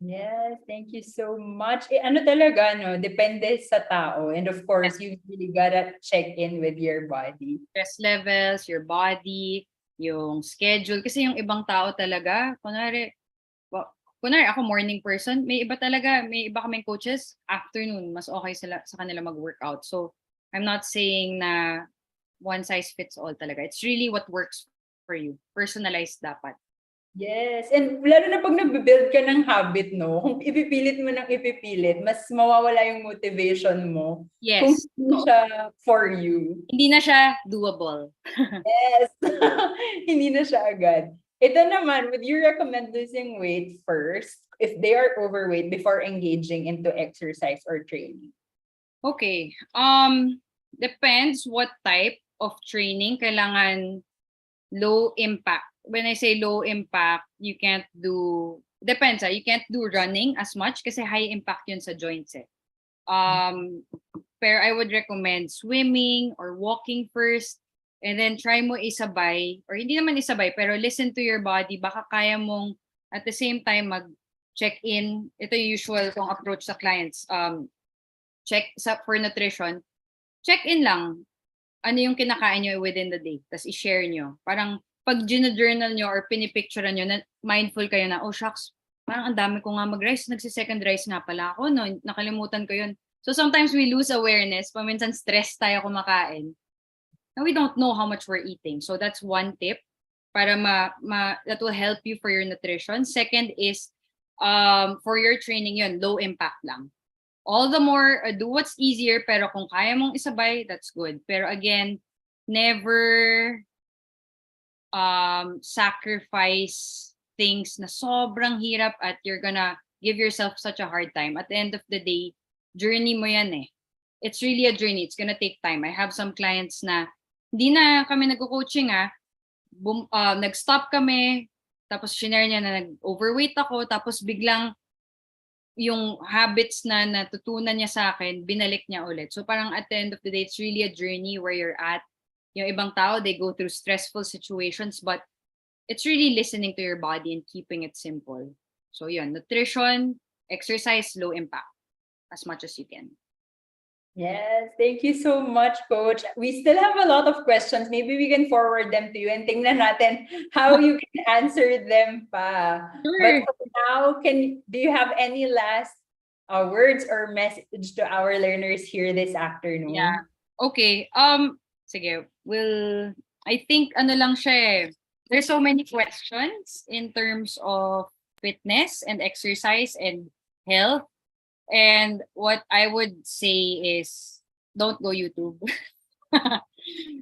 Yes, thank you so much. Ano talaga, no? Depende sa tao. And of course, you really gotta check in with your body. Stress levels, your body, yung schedule. Kasi yung ibang tao talaga, kunwari ako morning person, may iba kaming coaches, afternoon, mas okay sa kanila mag-workout. So, I'm not saying na one size fits all talaga. It's really what works for you. Personalized dapat. Yes, and lalo na pag nagbe-build ka ng habit, no? Kung ipipilit mo ng ipipilit, mas mawawala yung motivation mo kung Yes. hindi siya for you. Hindi na siya doable. Yes. Hindi na siya agad. Ito naman, would you recommend losing weight first if they are overweight before engaging into exercise or training? Okay. Depends what type of training. Kailangan low impact. When I say low impact, you can't do, depends you can't do running as much kasi high impact yun sa joints eh. Pero I would recommend swimming or walking first, and then try mo isabay, or hindi naman isabay, pero listen to your body. Baka kaya mong at the same time mag-check-in. Ito yung usual kong approach sa clients. For nutrition, check-in lang. Ano yung kinakain nyo within the day. Tapos i-share nyo. Parang pag journal nyo or pinipicturean nyo, na mindful kayo na, oh shucks, parang ang dami ko nga mag-rice. Nagsi-second rice nga pala ako. No? Nakalimutan ko yun. So sometimes we lose awareness. Paminsan stress tayo kumakain. And we don't know how much we're eating. So that's one tip para that will help you for your nutrition. Second is, for your training yun, low impact lang. All the more, do what's easier, pero kung kaya mong isabay, that's good. Pero again, never sacrifice things na sobrang hirap at you're gonna give yourself such a hard time. At the end of the day, journey mo yan eh. It's really a journey. It's gonna take time. I have some clients na hindi na kami nagko-coaching nag-stop kami, tapos shinare niya na nag-overweight ako, tapos biglang yung habits na natutunan niya sa akin, binalik niya ulit. So parang at the end of the day, it's really a journey where you're at. Yung ibang tao, they go through stressful situations, but it's really listening to your body and keeping it simple. So yun, nutrition, exercise, low impact, as much as you can. Yes, thank you so much, Coach. We still have a lot of questions. Maybe we can forward them to you and tingnan natin how you can answer them pa. Sure. But for now, do you have any last words or message to our learners here this afternoon? Yeah. Okay. Sige. I think ano lang siya eh. There's so many questions in terms of fitness and exercise and health. And what I would say is, don't go YouTube.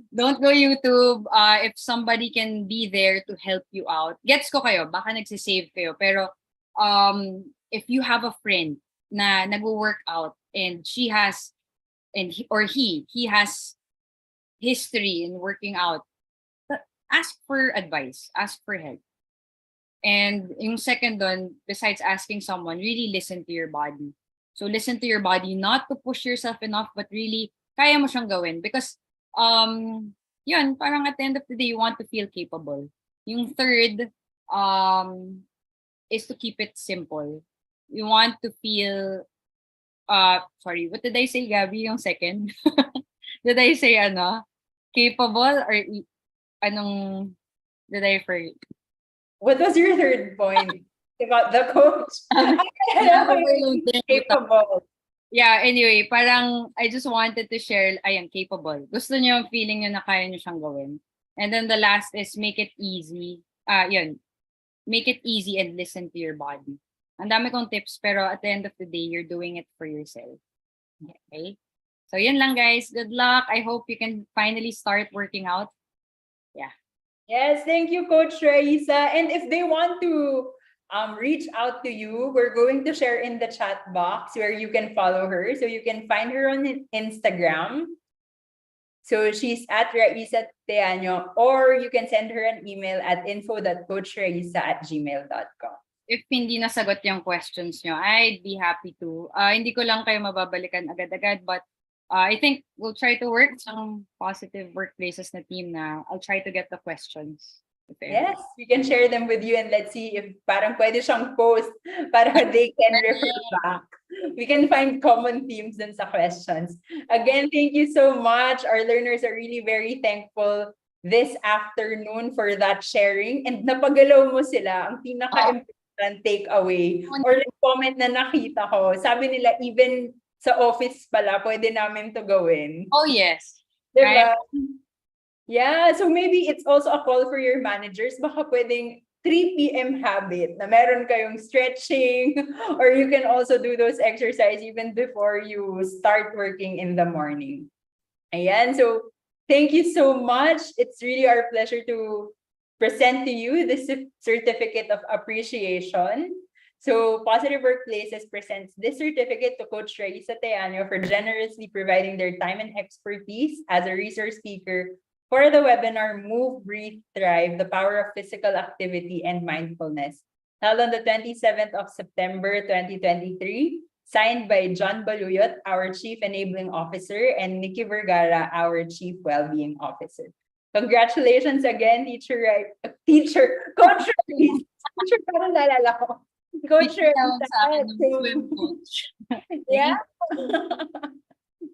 Don't go YouTube. If somebody can be there to help you out, gets ko kayo, baka nagsisave kayo. Pero if you have a friend na nag-workout and he has history in working out, ask for advice, ask for help. And yung second doon, besides asking someone, really listen to your body. So listen to your body, not to push yourself enough, but really, kaya mo siyang gawin. Because, yun, parang at the end of the day, you want to feel capable. Yung third, is to keep it simple. You want to feel, sorry, what did I say, Gabby, yung second? Did I say, capable or anong, did I forget? What was your third point? About the coach? Capable. Yeah, anyway, parang I just wanted to share, capable. Gusto niyo yung feeling niyo na kaya niyo siyang gawin. And then the last is make it easy. Make it easy and listen to your body. Ang dami kong tips, pero at the end of the day, you're doing it for yourself. Okay? So yun lang guys. Good luck. I hope you can finally start working out. Yeah. Yes, thank you, Coach Raisa. And if they want to reach out to you, we're going to share in the chat box where you can follow her. So you can find her on Instagram. So she's at Raisa Teaño, or you can send her an email at info.coachraisa@gmail.com. If hindi nasagot yung questions nyo, I'd be happy to. Hindi ko lang kayo mababalikan agad-agad, but I think we'll try to work some positive workplaces na team na I'll try to get the questions. Yes, we can share them with you and let's see if parang pwede siyang post para they can refer back. We can find common themes dun sa questions. Again, thank you so much. Our learners are really very thankful this afternoon for that sharing. And napagalaw mo sila, ang pinaka-important takeaway or comment na nakita ko. Sabi nila, even sa office pala, pwede namin to gawin. Oh, yes. Diba? Yeah, so maybe it's also a call for your managers. Baka pwedeng 3 p.m. habit na meron kayong stretching or you can also do those exercise even before you start working in the morning. Ayan, so thank you so much. It's really our pleasure to present to you this certificate of appreciation. So Positive Workplaces presents this certificate to Coach Raisa Teano for generously providing their time and expertise as a resource speaker for the webinar Move, Breathe, Thrive, the Power of Physical Activity and Mindfulness, held on the 27th of September 2023, signed by John Baluyot, our Chief Enabling Officer, and Nikki Vergara, our Chief Wellbeing Officer. Congratulations again, Coach Raisa. Teacher, parang naalala ko. Coach Tawag sa akin Raisa. ng swim coach. Yeah.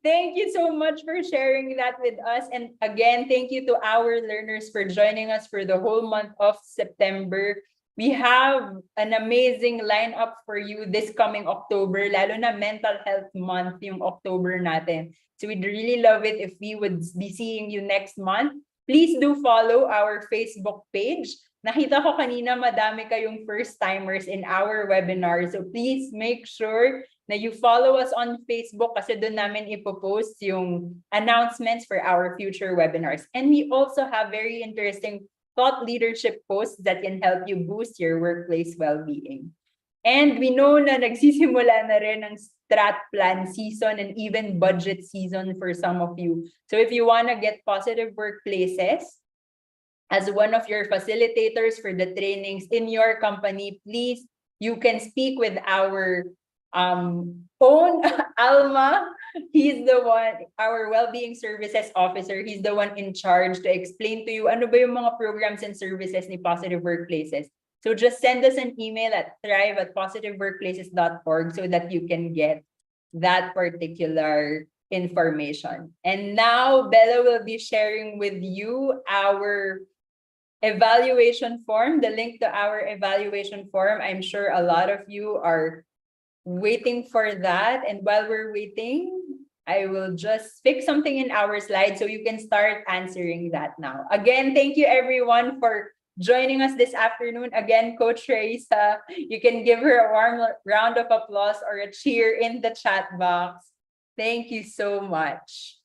Thank you so much for sharing that with us. And again, thank you to our learners for joining us for the whole month of September. We have an amazing lineup for you this coming October, lalo na Mental Health Month yung October natin. So we'd really love it if we would be seeing you next month. Please do follow our Facebook page. Nakita ko kanina madami kayong first-timers in our webinar. So please make sure na you follow us on Facebook kasi doon namin ipopost yung announcements for our future webinars. And we also have very interesting thought leadership posts that can help you boost your workplace well-being. And we know na nagsisimula na rin ang strat plan season and even budget season for some of you. So if you want to get Positive Workplaces as one of your facilitators for the trainings in your company, please, you can speak with our own Alma. He's the one, our well-being services officer. He's the one in charge to explain to you ano ba yung mga programs and services ni Positive Workplaces. So just send us an email at thrive@positiveworkplaces.org so that you can get that particular information. And now Bella will be sharing with you our evaluation form, the link to our evaluation form. I'm sure a lot of you are waiting for that. And while we're waiting, I will just fix something in our slide so you can start answering that now. Again, thank you everyone for joining us this afternoon. Again, Coach Raisa, you can give her a warm round of applause or a cheer in the chat box. Thank you so much.